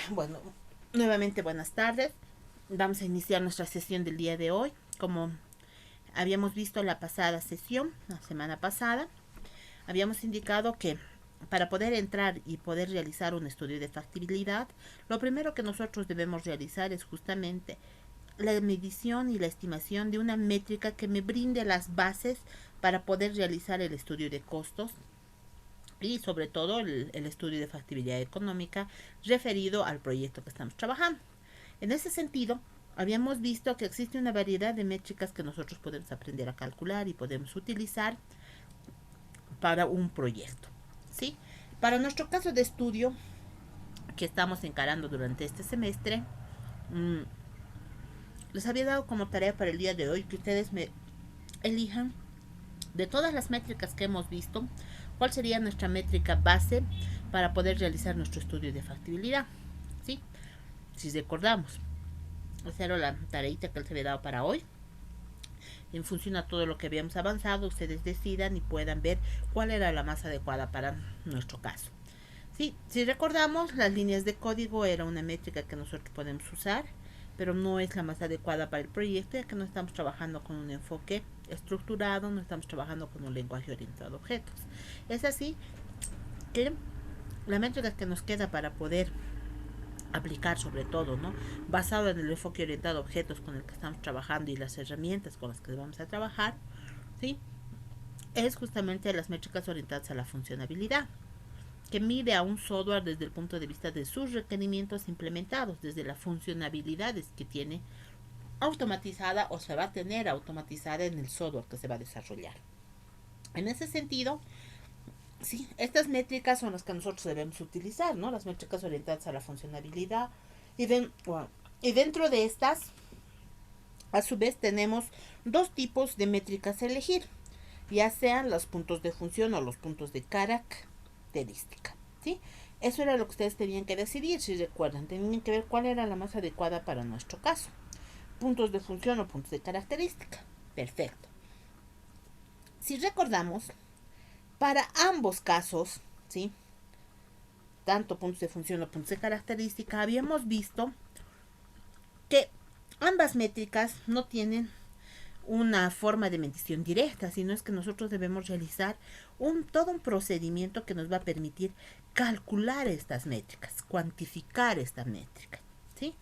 Bueno, nuevamente buenas tardes. Vamos a iniciar nuestra sesión del día de hoy. Como habíamos visto en la pasada sesión, la semana pasada, habíamos indicado que para poder entrar y poder realizar un estudio de factibilidad, lo primero que nosotros debemos realizar es justamente la medición y la estimación de una métrica que me brinde las bases para poder realizar el estudio de costos y sobre todo el estudio de factibilidad económica referido al proyecto que estamos trabajando. En ese sentido, habíamos visto que existe una variedad de métricas que nosotros podemos aprender a calcular y podemos utilizar para un proyecto, ¿sí? Para nuestro caso de estudio que estamos encarando durante este semestre, les había dado como tarea para el día de hoy que ustedes me elijan de todas las métricas que hemos visto, cuál sería nuestra métrica base para poder realizar nuestro estudio de factibilidad, ¿sí? Si recordamos, esa era la tareita que les había dado para hoy. En función a todo lo que habíamos avanzado, ustedes decidan y puedan ver cuál era la más adecuada para nuestro caso. Sí, si recordamos, las líneas de código era una métrica que nosotros podemos usar, pero no es la más adecuada para el proyecto, ya que no estamos trabajando con un enfoque estructurado, no estamos trabajando con un lenguaje orientado a objetos. Es así que la métrica que nos queda para poder aplicar sobre todo, ¿no? Basado en el enfoque orientado a objetos con el que estamos trabajando y las herramientas con las que vamos a trabajar, ¿sí? Es justamente las métricas orientadas a la funcionabilidad, que mide a un software desde el punto de vista de sus requerimientos implementados, desde las funcionalidades que tiene automatizada o se va a tener automatizada en el software que se va a desarrollar. En ese sentido, sí, estas métricas son las que nosotros debemos utilizar, ¿no? Las métricas orientadas a la funcionalidad. Y, y dentro de estas, a su vez, tenemos dos tipos de métricas a elegir, ya sean los puntos de función o los puntos de característica, ¿sí? Eso era lo que ustedes tenían que decidir, si recuerdan, tenían que ver cuál era la más adecuada para nuestro caso. Puntos de función o puntos de característica. Perfecto. Si recordamos, para ambos casos, ¿sí? Tanto puntos de función o puntos de característica, habíamos visto que ambas métricas no tienen una forma de medición directa, sino es que nosotros debemos realizar todo un procedimiento que nos va a permitir calcular estas métricas, cuantificar esta métrica, ¿sí?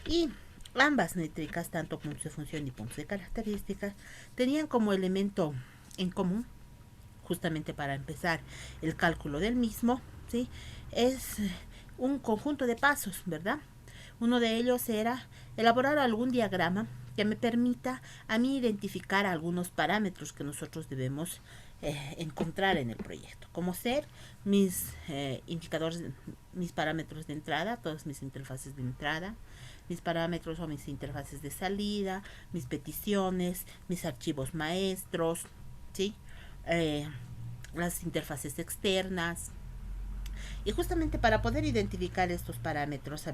Y ambas métricas, tanto puntos de función y puntos de características, tenían como elemento en común, justamente para empezar el cálculo del mismo, ¿sí? Es un conjunto de pasos, ¿verdad? Uno de ellos era elaborar algún diagrama que me permita a mí identificar algunos parámetros que nosotros debemos encontrar en el proyecto, como ser mis indicadores, mis parámetros de entrada, todas mis interfaces de entrada, mis parámetros o mis interfaces de salida, mis peticiones, mis archivos maestros, ¿sí? Las interfaces externas. Y justamente para poder identificar estos parámetros,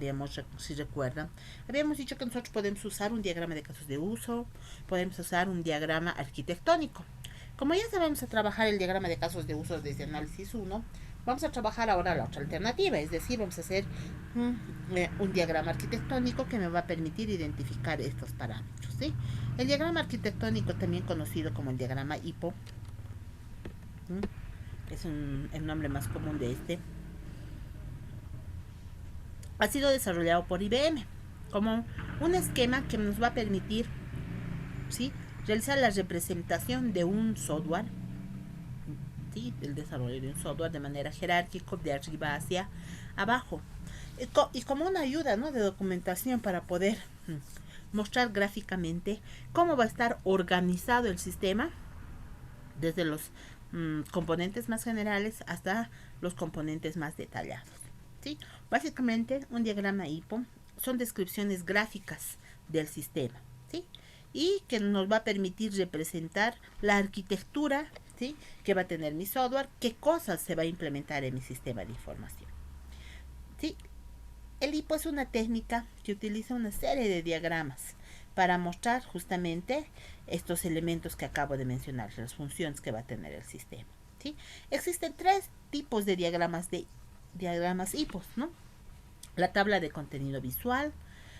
si recuerdan, habíamos dicho que nosotros podemos usar un diagrama de casos de uso, podemos usar un diagrama arquitectónico. Como ya sabemos a trabajar el diagrama de casos de uso desde análisis 1, vamos a trabajar ahora la otra alternativa, es decir, vamos a hacer un diagrama arquitectónico que me va a permitir identificar estos parámetros, ¿sí? El diagrama arquitectónico, también conocido como el diagrama HIPO, es el nombre más común de este, ha sido desarrollado por IBM como un esquema que nos va a permitir, ¿sí?, realizar la representación de un software, ¿sí?, el desarrollo de un software de manera jerárquica, de arriba hacia abajo, y como una ayuda, ¿no?, de documentación para poder mostrar gráficamente cómo va a estar organizado el sistema desde los componentes más generales hasta los componentes más detallados, ¿sí? Básicamente, un diagrama HIPO son descripciones gráficas del sistema, ¿sí?, y que nos va a permitir representar la arquitectura, ¿sí?, que va a tener mi software, qué cosas se va a implementar en mi sistema de información, ¿sí? El HIPO es una técnica que utiliza una serie de diagramas para mostrar justamente estos elementos que acabo de mencionar, las funciones que va a tener el sistema, ¿sí? Existen tres tipos de diagramas HIPO, ¿no? la tabla de contenido visual,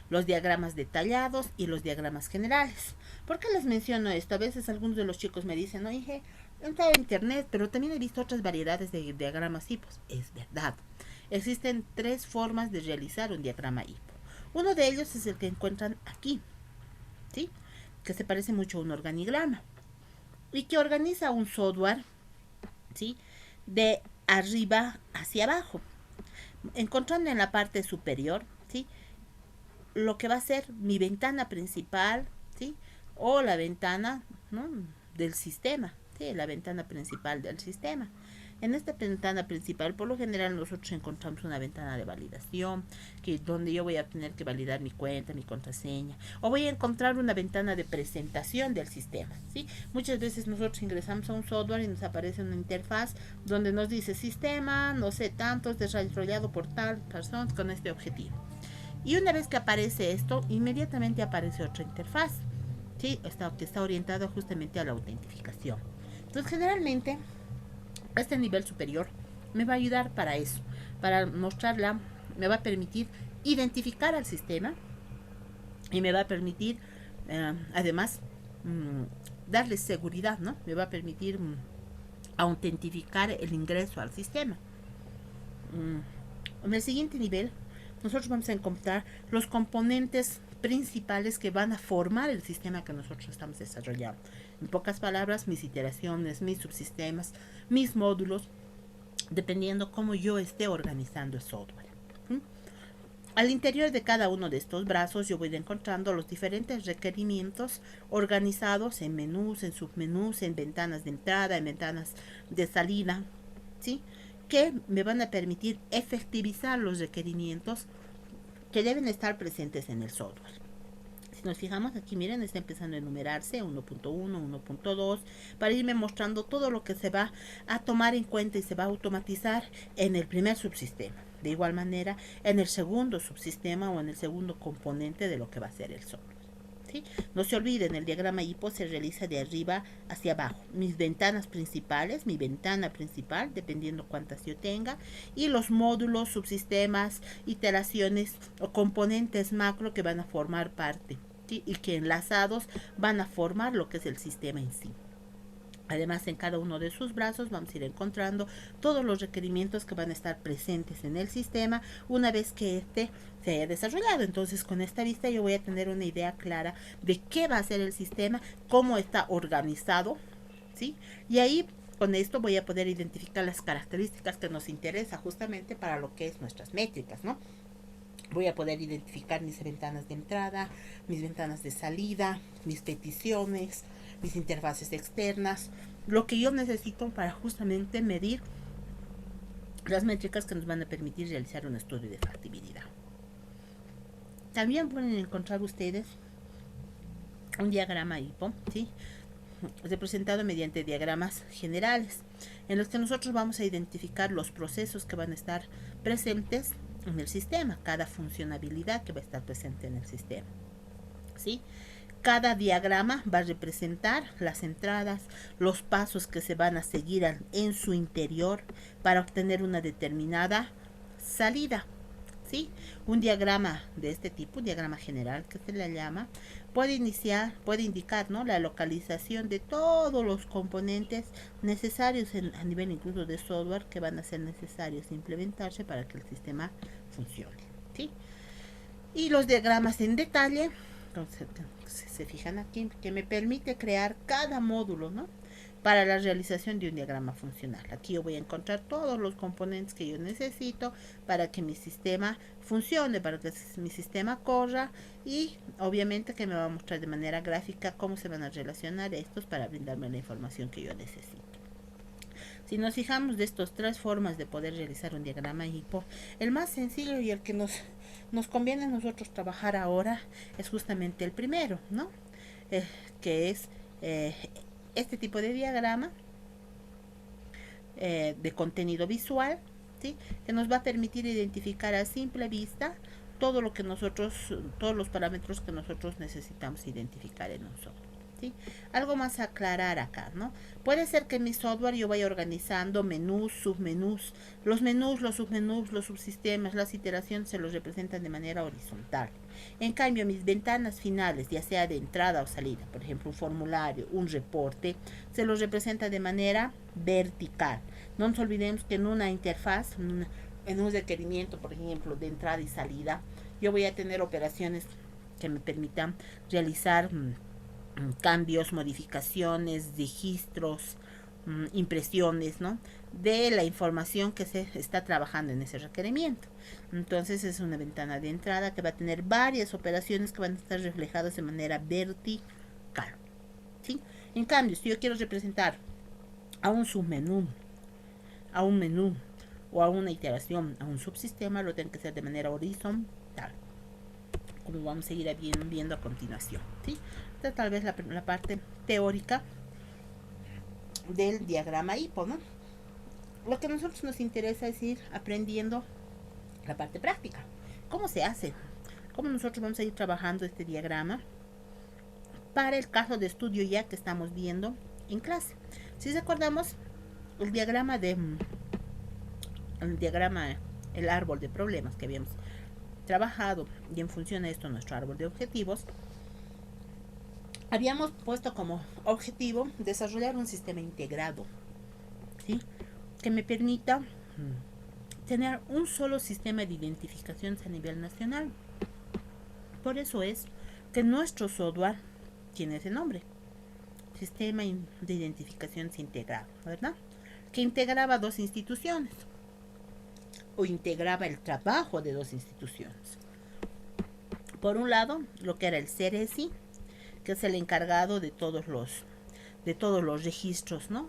los diagramas detallados y los diagramas generales. ¿Por qué les menciono esto? A veces algunos de los chicos me dicen, oye, he entrado a internet, pero también he visto otras variedades de diagramas HIPPO. Es verdad. Existen 3 formas de realizar un diagrama HIPPO. Uno de ellos es el que encuentran aquí, ¿sí? Que se parece mucho a un organigrama y que organiza un software, ¿sí? De arriba hacia abajo, encontrando en la parte superior, ¿sí? Lo que va a ser mi ventana principal, ¿sí? O la ventana, ¿no? Del sistema, ¿sí? La ventana principal del sistema. En esta ventana principal, por lo general, nosotros encontramos una ventana de validación, que donde yo voy a tener que validar mi cuenta, mi contraseña, o voy a encontrar una ventana de presentación del sistema, ¿sí? Muchas veces nosotros ingresamos a un software y nos aparece una interfaz donde nos dice sistema, no sé, tantos, desarrollado por tal persona con este objetivo. Y una vez que aparece esto, inmediatamente aparece otra interfaz, ¿sí? Que está orientada justamente a la autentificación. Entonces, generalmente, este nivel superior me va a ayudar para eso, para mostrarla, me va a permitir identificar al sistema y me va a permitir, además, darle seguridad, ¿no? Me va a permitir autentificar el ingreso al sistema. En el siguiente nivel, nosotros vamos a encontrar los componentes principales que van a formar el sistema que nosotros estamos desarrollando. En pocas palabras, mis iteraciones, mis subsistemas, mis módulos, dependiendo cómo yo esté organizando el software. Al interior de cada uno de estos brazos yo voy encontrando los diferentes requerimientos organizados en menús, en submenús, en ventanas de entrada, en ventanas de salida, ¿sí? Que me van a permitir efectivizar los requerimientos que deben estar presentes en el software. Si nos fijamos aquí, miren, está empezando a enumerarse 1.1, 1.2, para irme mostrando todo lo que se va a tomar en cuenta y se va a automatizar en el primer subsistema. De igual manera, en el segundo subsistema o en el segundo componente de lo que va a ser el software. ¿Sí? No se olviden, el diagrama HIPPO se realiza de arriba hacia abajo. Mis ventanas principales, mi ventana principal, dependiendo cuántas yo tenga, y los módulos, subsistemas, iteraciones o componentes macro que van a formar parte, ¿sí? Y que enlazados van a formar lo que es el sistema en sí. Además, en cada uno de sus brazos vamos a ir encontrando todos los requerimientos que van a estar presentes en el sistema una vez que éste se haya desarrollado. Entonces, con esta vista yo voy a tener una idea clara de qué va a ser el sistema, cómo está organizado, ¿sí? Y ahí, con esto voy a poder identificar las características que nos interesa justamente para lo que es nuestras métricas, ¿no? Voy a poder identificar mis ventanas de entrada, mis ventanas de salida, mis peticiones, mis interfaces externas, lo que yo necesito para justamente medir las métricas que nos van a permitir realizar un estudio de factibilidad. También pueden encontrar ustedes un diagrama HIPPO, ¿sí? Representado mediante diagramas generales, en los que nosotros vamos a identificar los procesos que van a estar presentes en el sistema, cada funcionalidad que va a estar presente en el sistema, ¿sí? Cada diagrama va a representar las entradas, los pasos que se van a seguir en su interior para obtener una determinada salida, ¿sí? Un diagrama de este tipo, un diagrama general que se le llama, puede indicar, ¿no? La localización de todos los componentes necesarios a nivel incluso de software que van a ser necesarios implementarse para que el sistema funcione, ¿sí? Y los diagramas en detalle, entonces, se fijan aquí, que me permite crear cada módulo, ¿no? Para la realización de un diagrama funcional. Aquí yo voy a encontrar todos los componentes que yo necesito para que mi sistema funcione, para que mi sistema corra, y obviamente que me va a mostrar de manera gráfica cómo se van a relacionar estos para brindarme la información que yo necesito. Si nos fijamos de estas 3 formas de poder realizar un diagrama HIPPO, el más sencillo y el que nos conviene a nosotros trabajar ahora es justamente el primero, ¿no? Que es este tipo de diagrama de contenido visual, ¿sí? Que nos va a permitir identificar a simple vista todo lo que nosotros, todos los parámetros que nosotros necesitamos identificar en un software. ¿sí? Algo más a aclarar acá, ¿no? Puede ser que en mi software yo vaya organizando menús, submenús. Los menús, los submenús, los subsistemas, las iteraciones se los representan de manera horizontal. En cambio, mis ventanas finales, ya sea de entrada o salida, por ejemplo, un formulario, un reporte, se los representa de manera vertical. No nos olvidemos que en una interfaz, en un requerimiento, por ejemplo, de entrada y salida, yo voy a tener operaciones que me permitan realizar cambios, modificaciones, registros, impresiones, ¿no? De la información que se está trabajando en ese requerimiento. Entonces es una ventana de entrada que va a tener varias operaciones que van a estar reflejadas de manera vertical, ¿sí? En cambio, si yo quiero representar a un submenú, a un menú o a una iteración, a un subsistema, lo tengo que hacer de manera horizontal, como vamos a ir viendo a continuación, ¿sí? Esta tal vez la parte teórica del diagrama HIPO, ¿no? Lo que a nosotros nos interesa es ir aprendiendo la parte práctica. ¿Cómo se hace? ¿Cómo nosotros vamos a ir trabajando este diagrama para el caso de estudio ya que estamos viendo en clase? Si recordamos, el diagrama el árbol de problemas que habíamos trabajado y en función de esto nuestro árbol de objetivos, habíamos puesto como objetivo desarrollar un sistema integrado, ¿sí? Que me permita tener un solo sistema de identificaciones a nivel nacional. Por eso es que nuestro software tiene ese nombre, Sistema de Identificaciones Integrado, ¿verdad? Que integraba dos instituciones o integraba el trabajo de dos instituciones. Por un lado, lo que era el CERESI, que es el encargado de todos los registros, ¿no?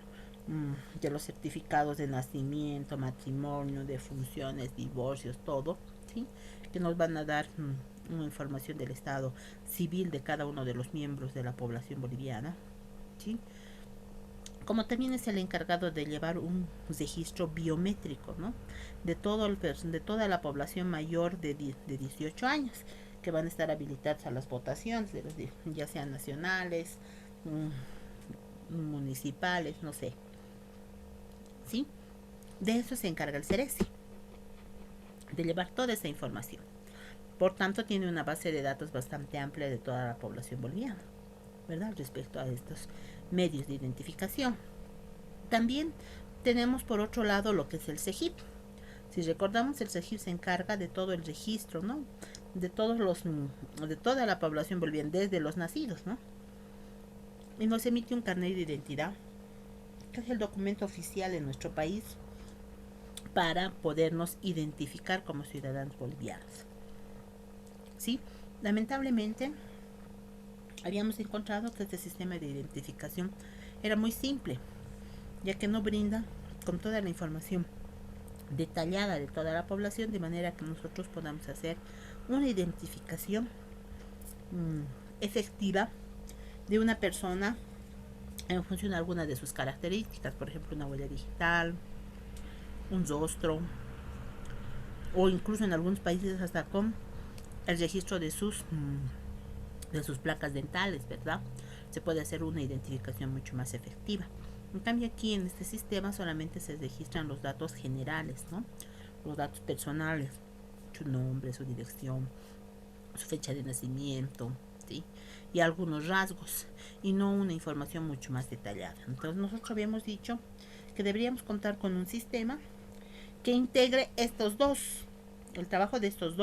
De los certificados de nacimiento, matrimonio, defunciones, divorcios, todo, ¿sí? Que nos van a dar una información del estado civil de cada uno de los miembros de la población boliviana, ¿sí? Como también es el encargado de llevar un registro biométrico, ¿no? De toda la población mayor de 18 años, que van a estar habilitados a las votaciones, ya sean nacionales, municipales, no sé, ¿sí? De eso se encarga el CERESI, de llevar toda esa información. Por tanto, tiene una base de datos bastante amplia de toda la población boliviana, ¿verdad? Respecto a estos medios de identificación. También tenemos por otro lado lo que es el CEGIP. Si recordamos, el CEGIP se encarga de todo el registro, ¿no? De toda la población boliviana, desde los nacidos, ¿no? Y nos emite un carnet de identidad, que es el documento oficial en nuestro país para podernos identificar como ciudadanos bolivianos. ¿Sí? Lamentablemente, habíamos encontrado que este sistema de identificación era muy simple, ya que no brinda con toda la información detallada de toda la población, de manera que nosotros podamos hacer una identificación efectiva de una persona en función de algunas de sus características, por ejemplo, una huella digital, un rostro, o incluso en algunos países hasta con el registro de sus placas dentales, ¿verdad? Se puede hacer una identificación mucho más efectiva. En cambio, aquí en este sistema solamente se registran los datos generales, ¿no? Los datos personales, su nombre, su dirección, su fecha de nacimiento, ¿sí? Y algunos rasgos, y no una información mucho más detallada. Entonces nosotros habíamos dicho que deberíamos contar con un sistema que integre el trabajo de estas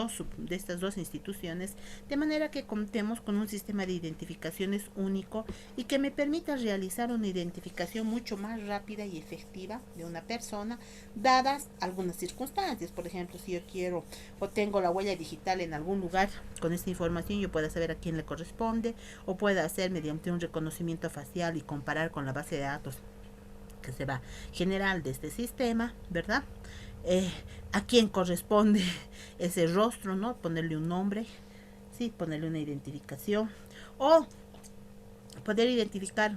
dos instituciones, de manera que contemos con un sistema de identificaciones único y que me permita realizar una identificación mucho más rápida y efectiva de una persona, dadas algunas circunstancias. Por ejemplo, si yo quiero o tengo la huella digital en algún lugar, con esta información yo puedo saber a quién le corresponde, o puedo hacer mediante un reconocimiento facial y comparar con la base de datos que se va a generar de este sistema, ¿verdad? A quién corresponde ese rostro, ¿no? Ponerle un nombre, sí, ponerle una identificación, o poder identificar,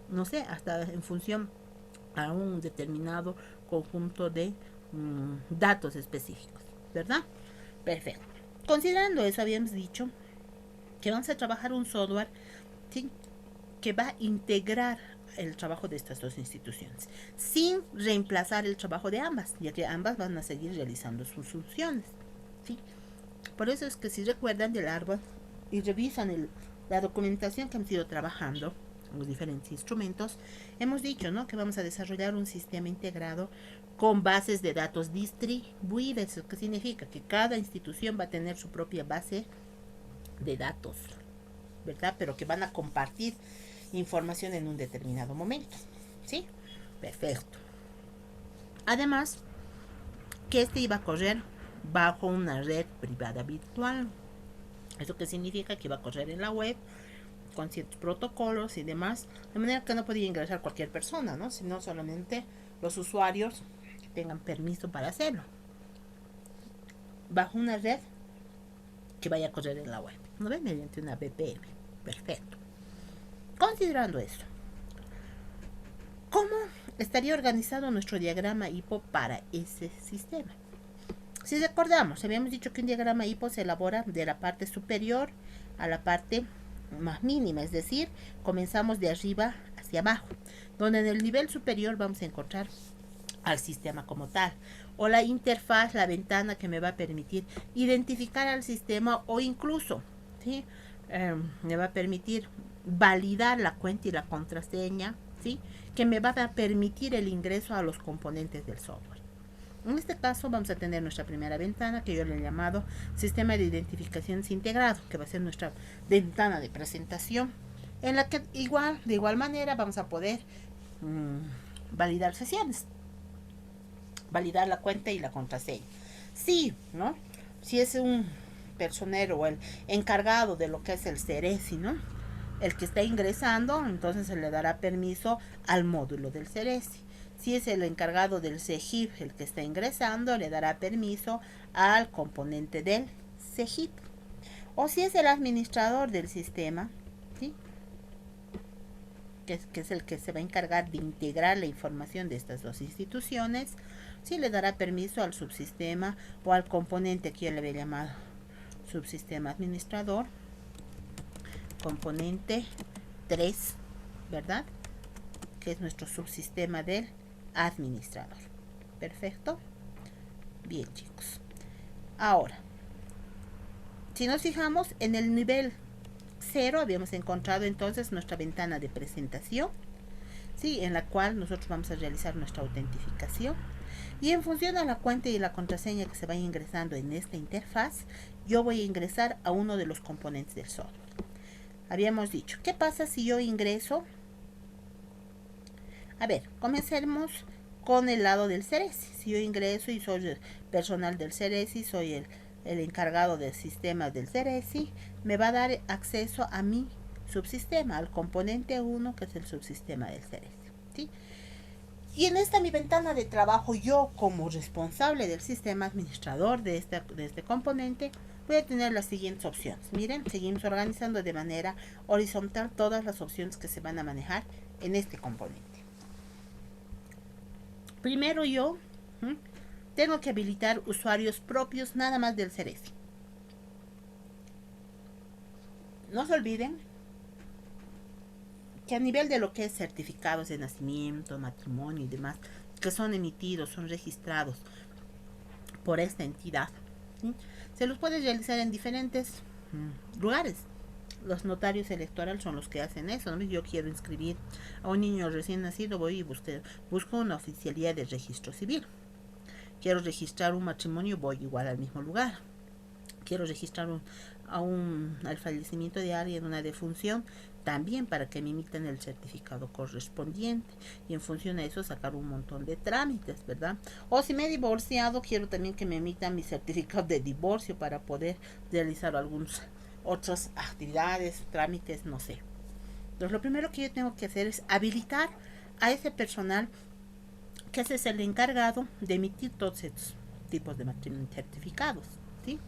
no sé, hasta en función a un determinado conjunto de datos específicos, ¿verdad? Perfecto. Considerando eso, habíamos dicho que vamos a trabajar un software, ¿sí? que va a integrar el trabajo de estas dos instituciones, sin reemplazar el trabajo de ambas, ya que ambas van a seguir realizando sus funciones, ¿sí? Por eso es que si recuerdan del árbol y revisan la documentación que han ido trabajando, los diferentes instrumentos, hemos dicho, ¿no?, que vamos a desarrollar un sistema integrado con bases de datos distribuidas, lo que significa que cada institución va a tener su propia base de datos, ¿verdad? Pero que van a compartir información en un determinado momento, ¿sí? Perfecto. Además, que este iba a correr bajo una red privada virtual. ¿Eso qué significa? Que iba a correr en la web con ciertos protocolos y demás, de manera que no podía ingresar cualquier persona, ¿no?, sino solamente los usuarios que tengan permiso para hacerlo, bajo una red que vaya a correr en la web, ¿no ven? Mediante una VPN. Perfecto. Considerando esto, ¿cómo estaría organizado nuestro diagrama HIPPO para ese sistema? Si recordamos, habíamos dicho que un diagrama HIPPO se elabora de la parte superior a la parte más mínima, es decir, comenzamos de arriba hacia abajo, donde en el nivel superior vamos a encontrar al sistema como tal, o la interfaz, la ventana que me va a permitir identificar al sistema, o incluso, ¿sí?, me va a permitir validar la cuenta y la contraseña, ¿sí?, que me va a permitir el ingreso a los componentes del software. En este caso vamos a tener nuestra primera ventana, que yo le he llamado Sistema de Identificaciones Integrado, que va a ser nuestra ventana de presentación, en la que de igual manera vamos a poder validar sesiones, validar la cuenta y la contraseña. Sí, ¿no? Si es un personero o el encargado de lo que es el Ceresi, ¿no?, el que está ingresando, entonces se le dará permiso al módulo del Ceresi. Si es el encargado del CEGIP el que está ingresando, le dará permiso al componente del CEGIP. O si es el administrador del sistema, ¿sí?, que es el que se va a encargar de integrar la información de estas dos instituciones, sí le dará permiso al subsistema o al componente que yo le había llamado subsistema administrador, componente 3, ¿verdad?, que es nuestro subsistema del administrador. Perfecto. Bien, chicos. Ahora, si nos fijamos en el nivel 0, habíamos encontrado entonces nuestra ventana de presentación, ¿sí?, en la cual nosotros vamos a realizar nuestra autentificación, y en función a la cuenta y la contraseña que se vaya ingresando en esta interfaz, yo voy a ingresar a uno de los componentes del software. Habíamos dicho, ¿qué pasa si yo ingreso? A ver, comencemos con el lado del Ceresi. Si yo ingreso y soy el personal del Ceresi, soy el encargado del sistema del Ceresi, me va a dar acceso a mi subsistema, al componente 1, que es el subsistema del Ceresi, ¿sí? Y en esta mi ventana de trabajo, yo como responsable del sistema administrador de este componente, voy a tener las siguientes opciones. Miren, seguimos organizando de manera horizontal todas las opciones que se van a manejar en este componente. Primero yo tengo que habilitar usuarios propios nada más del Ceresi. No se olviden que a nivel de lo que es certificados de nacimiento, matrimonio y demás, que son emitidos, son registrados por esta entidad, ¿sí?, se los puede realizar en diferentes lugares. Los notarios electorales son los que hacen eso, ¿no? Yo quiero inscribir a un niño recién nacido, voy y busco una oficialía de registro civil. Quiero registrar un matrimonio, voy igual al mismo lugar. Quiero registrar al fallecimiento de alguien, una defunción, también para que me emitan el certificado correspondiente, y en función a eso sacar un montón de trámites, ¿verdad? O si me he divorciado, quiero también que me emitan mi certificado de divorcio para poder realizar algunas otras actividades, trámites, no sé. Entonces lo primero que yo tengo que hacer es habilitar a ese personal que es el encargado de emitir todos estos tipos de certificados, ¿sí?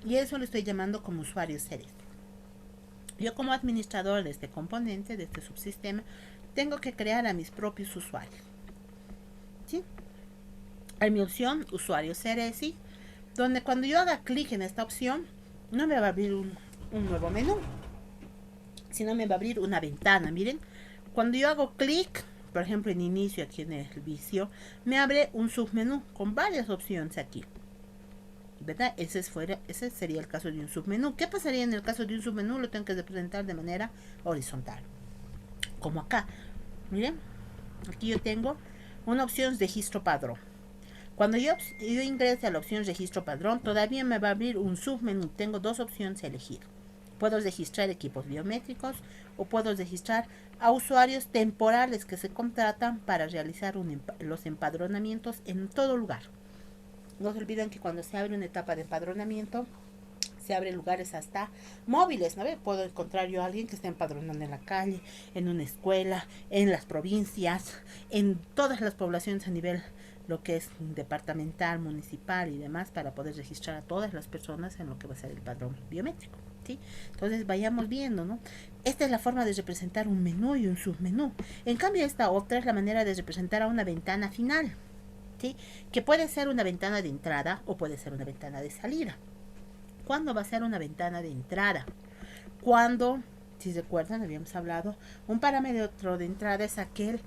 Y eso lo estoy llamando como usuario Ceresi. Yo como administrador de este componente, de este subsistema, tengo que crear a mis propios usuarios, ¿sí? Hay mi opción usuario Ceresi, donde cuando yo haga clic en esta opción, no me va a abrir un nuevo menú, sino me va a abrir una ventana. Miren, cuando yo hago clic, por ejemplo en inicio aquí en el vicio, me abre un submenú con varias opciones aquí, ¿verdad? Ese sería el caso de un submenú. ¿Qué pasaría en el caso de un submenú? Lo tengo que representar de manera horizontal, como acá. Miren, aquí yo tengo una opción registro padrón. Cuando yo ingrese a la opción registro padrón, todavía me va a abrir un submenú. Tengo dos opciones a elegir. Puedo registrar equipos biométricos o puedo registrar a usuarios temporales que se contratan para realizar los empadronamientos en todo lugar. No se olviden que cuando se abre una etapa de empadronamiento, se abren lugares hasta móviles, ¿no? Puedo encontrar yo a alguien que esté empadronando en la calle, en una escuela, en las provincias, en todas las poblaciones a nivel lo que es departamental, municipal y demás, para poder registrar a todas las personas en lo que va a ser el padrón biométrico, ¿sí? Entonces vayamos viendo, ¿no? Esta es la forma de representar un menú y un submenú. En cambio, esta otra es la manera de representar a una ventana final, ¿sí? Que puede ser una ventana de entrada o puede ser una ventana de salida. ¿Cuándo va a ser una ventana de entrada? Cuando, si recuerdan, habíamos hablado, un parámetro de entrada es aquel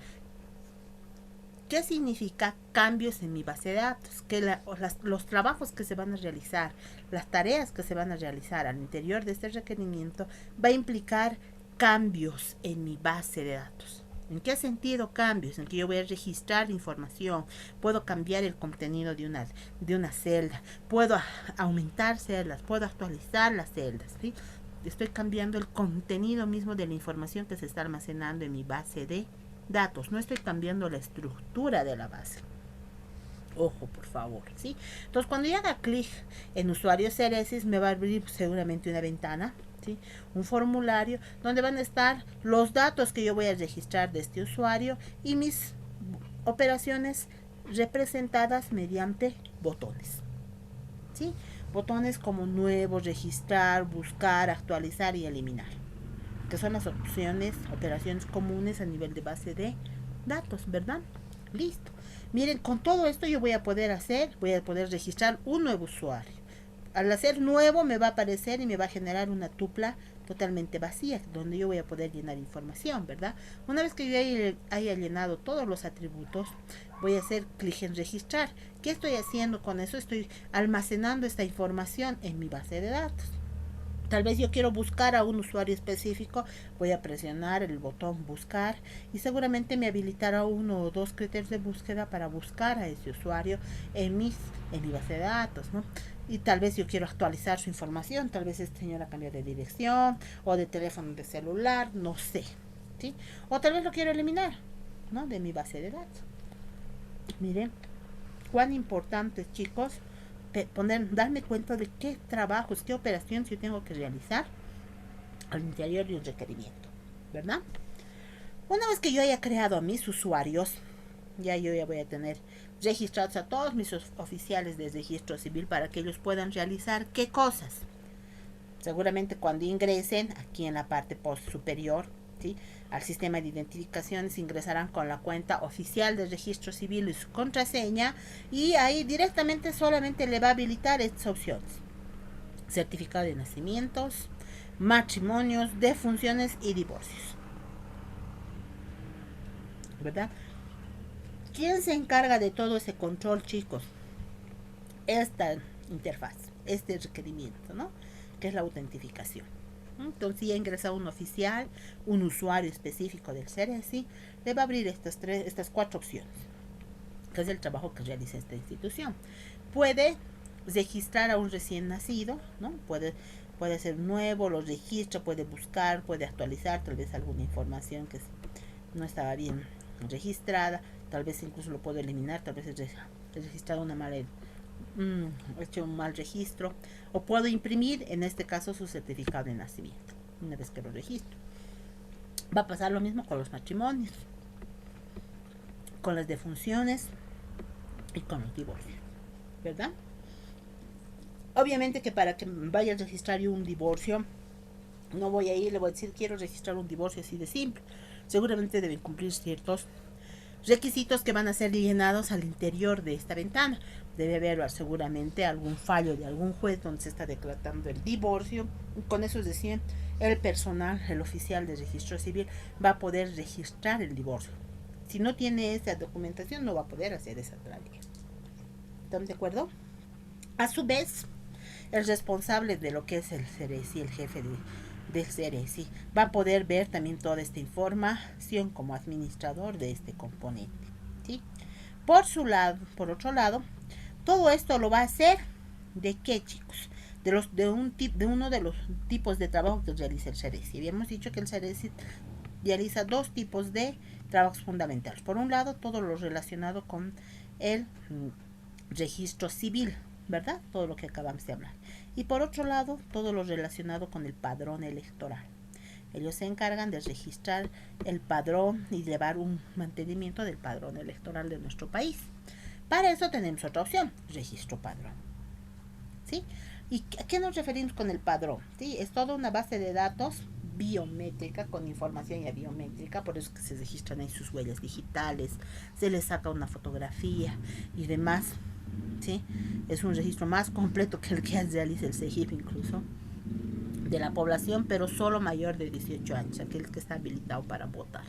que significa cambios en mi base de datos, que los trabajos que se van a realizar, las tareas que se van a realizar al interior de este requerimiento va a implicar cambios en mi base de datos. ¿En qué sentido cambios? En que yo voy a registrar información, puedo cambiar el contenido de una celda, puedo aumentar celdas, puedo actualizar las celdas, ¿sí? Estoy cambiando el contenido mismo de la información que se está almacenando en mi base de datos, no estoy cambiando la estructura de la base. Ojo, por favor, ¿sí? Entonces, cuando yo haga clic en usuario CRS, me va a abrir seguramente una ventana, ¿sí? Un formulario donde van a estar los datos que yo voy a registrar de este usuario y mis operaciones representadas mediante botones, ¿sí? Botones como nuevo, registrar, buscar, actualizar y eliminar, que son las operaciones comunes a nivel de base de datos, ¿verdad? Listo. Miren, con todo esto yo voy a poder registrar un nuevo usuario. Al hacer nuevo me va a aparecer y me va a generar una tupla totalmente vacía, donde yo voy a poder llenar información, ¿verdad? Una vez que yo haya llenado todos los atributos, voy a hacer clic en registrar. ¿Qué estoy haciendo con eso? Estoy almacenando esta información en mi base de datos. Tal vez yo quiero buscar a un usuario específico, voy a presionar el botón buscar y seguramente me habilitará uno o dos criterios de búsqueda para buscar a ese usuario en mi base de datos, ¿no? Y tal vez yo quiero actualizar su información, tal vez este señor ha cambiado de dirección o de teléfono de celular, no sé, ¿sí? O tal vez lo quiero eliminar, ¿no? De mi base de datos. Miren, cuán importante, chicos, darme cuenta de qué trabajos, qué operaciones yo tengo que realizar al interior de un requerimiento, ¿verdad? Una vez que yo haya creado a mis usuarios, yo ya voy a tener registrados a todos mis oficiales de registro civil para que ellos puedan realizar qué cosas. Seguramente cuando ingresen aquí en la parte post superior, ¿sí?, al sistema de identificaciones, ingresarán con la cuenta oficial del registro civil y su contraseña, y ahí directamente solamente le va a habilitar estas opciones: certificado de nacimientos, matrimonios, defunciones y divorcios, ¿verdad? ¿Quién se encarga de todo ese control, chicos? Esta interfaz, este requerimiento, ¿no?, que es la autentificación. Entonces ya ingresa un oficial, un usuario específico del CRS, le va a abrir estas cuatro opciones, que es el trabajo que realiza esta institución. Puede registrar a un recién nacido, ¿no? Puede ser nuevo, lo registra, puede buscar, puede actualizar tal vez alguna información que no estaba bien registrada, tal vez incluso lo puedo eliminar, tal vez he registrado una mala hecho un mal registro, o puedo imprimir en este caso su certificado de nacimiento una vez que lo registro. Va a pasar lo mismo con los matrimonios, con las defunciones y con los divorcios, ¿verdad? Obviamente que para que vaya a registrar yo un divorcio, no voy a ir, le voy a decir quiero registrar un divorcio así de simple. Seguramente deben cumplir ciertos requisitos que van a ser llenados al interior de esta ventana. Debe haber seguramente algún fallo de algún juez donde se está declarando el divorcio. Con eso es decir, el personal, el oficial de registro civil, va a poder registrar el divorcio. Si no tiene esa documentación, no va a poder hacer esa tarea. ¿Están de acuerdo? A su vez, el responsable de lo que es el CERECI, el jefe del CERECI, va a poder ver también toda esta información como administrador de este componente. ¿Sí? Por otro lado, todo esto lo va a hacer ¿de qué, chicos? De uno de los tipos de trabajo que realiza el CERECI. Habíamos dicho que el CERECI realiza dos tipos de trabajos fundamentales. Por un lado, todo lo relacionado con el registro civil, ¿verdad? Todo lo que acabamos de hablar. Y por otro lado, todo lo relacionado con el padrón electoral. Ellos se encargan de registrar el padrón y llevar un mantenimiento del padrón electoral de nuestro país. Para eso tenemos otra opción, registro padrón. ¿Sí? ¿Y a qué nos referimos con el padrón? ¿Sí? Es toda una base de datos biométrica, con información ya biométrica, por eso que se registran ahí sus huellas digitales, se les saca una fotografía y demás. ¿Sí? Es un registro más completo que el que realiza el CEGIP incluso, de la población, pero solo mayor de 18 años, aquel que está habilitado para votar.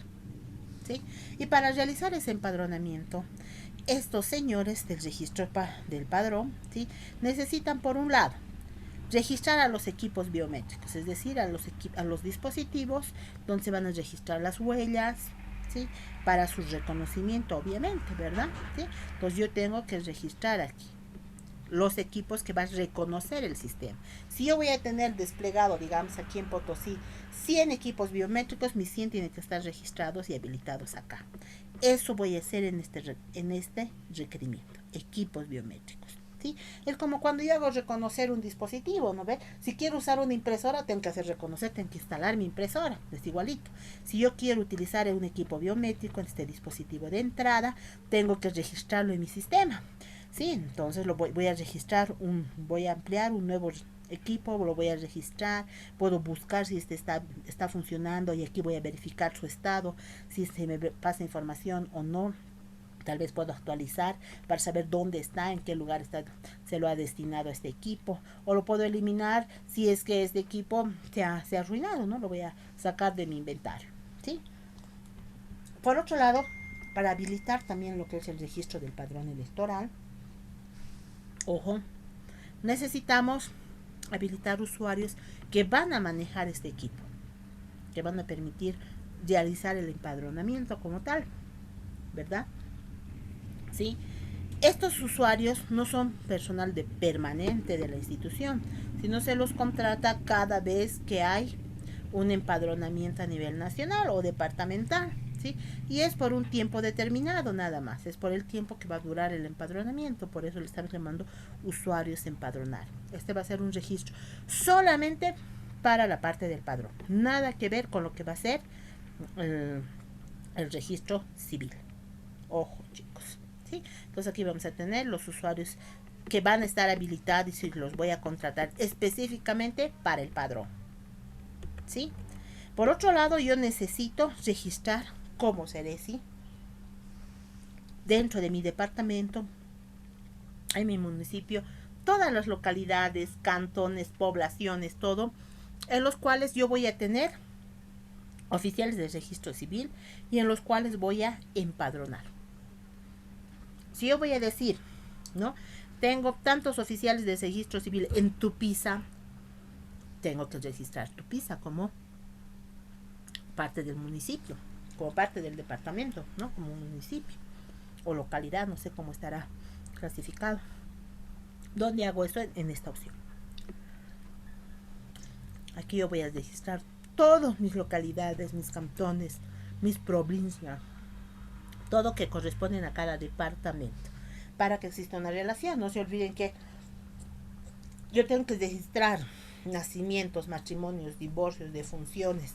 ¿Sí? Y para realizar ese empadronamiento, estos señores del registro del padrón, ¿sí?, necesitan, por un lado, registrar a los equipos biométricos, es decir, a los dispositivos donde se van a registrar las huellas, ¿sí?, para su reconocimiento, obviamente, ¿verdad? ¿Sí? Entonces yo tengo que registrar aquí los equipos que va a reconocer el sistema. Si yo voy a tener desplegado, digamos, aquí en Potosí, 100 equipos biométricos, mis 100 tienen que estar registrados y habilitados acá. Eso voy a hacer en este requerimiento, equipos biométricos. ¿Sí? Es como cuando yo hago reconocer un dispositivo, ¿no ve? Si quiero usar una impresora, tengo que hacer reconocer, tengo que instalar mi impresora, es igualito. Si yo quiero utilizar un equipo biométrico en este dispositivo de entrada, tengo que registrarlo en mi sistema. Sí, entonces voy a registrar, voy a ampliar un nuevo equipo, lo voy a registrar, puedo buscar si este está funcionando y aquí voy a verificar su estado, si se me pasa información o no. Tal vez puedo actualizar para saber dónde está, en qué lugar está, se lo ha destinado a este equipo, o lo puedo eliminar si es que este equipo se ha arruinado, ¿no? Lo voy a sacar de mi inventario, ¿sí? Por otro lado, para habilitar también lo que es el registro del padrón electoral, ojo, necesitamos habilitar usuarios que van a manejar este equipo, que van a permitir realizar el empadronamiento como tal, ¿verdad? ¿Sí? Estos usuarios no son personal permanente de la institución, sino se los contrata cada vez que hay un empadronamiento a nivel nacional o departamental, ¿sí? Y es por un tiempo determinado nada más, es por el tiempo que va a durar el empadronamiento, por eso le estamos llamando usuarios empadronar. Este va a ser un registro solamente para la parte del padrón, nada que ver con lo que va a ser el registro civil. Ojo, chicos. ¿Sí? Entonces aquí vamos a tener los usuarios que van a estar habilitados y los voy a contratar específicamente para el padrón. ¿Sí? Por otro lado, yo necesito registrar como CERECI dentro de mi departamento, en mi municipio, todas las localidades, cantones, poblaciones, todo, en los cuales yo voy a tener oficiales de registro civil y en los cuales voy a empadronar. Si yo voy a decir, ¿no?, tengo tantos oficiales de registro civil en Tupiza, tengo que registrar Tupiza como parte del municipio, como parte del departamento, ¿no?, como un municipio o localidad, no sé cómo estará clasificado. ¿Dónde hago eso? En esta opción. Aquí yo voy a registrar todas mis localidades, mis cantones, mis provincias, todo que corresponden a cada departamento, para que exista una relación. No se olviden que yo tengo que registrar nacimientos, matrimonios, divorcios, defunciones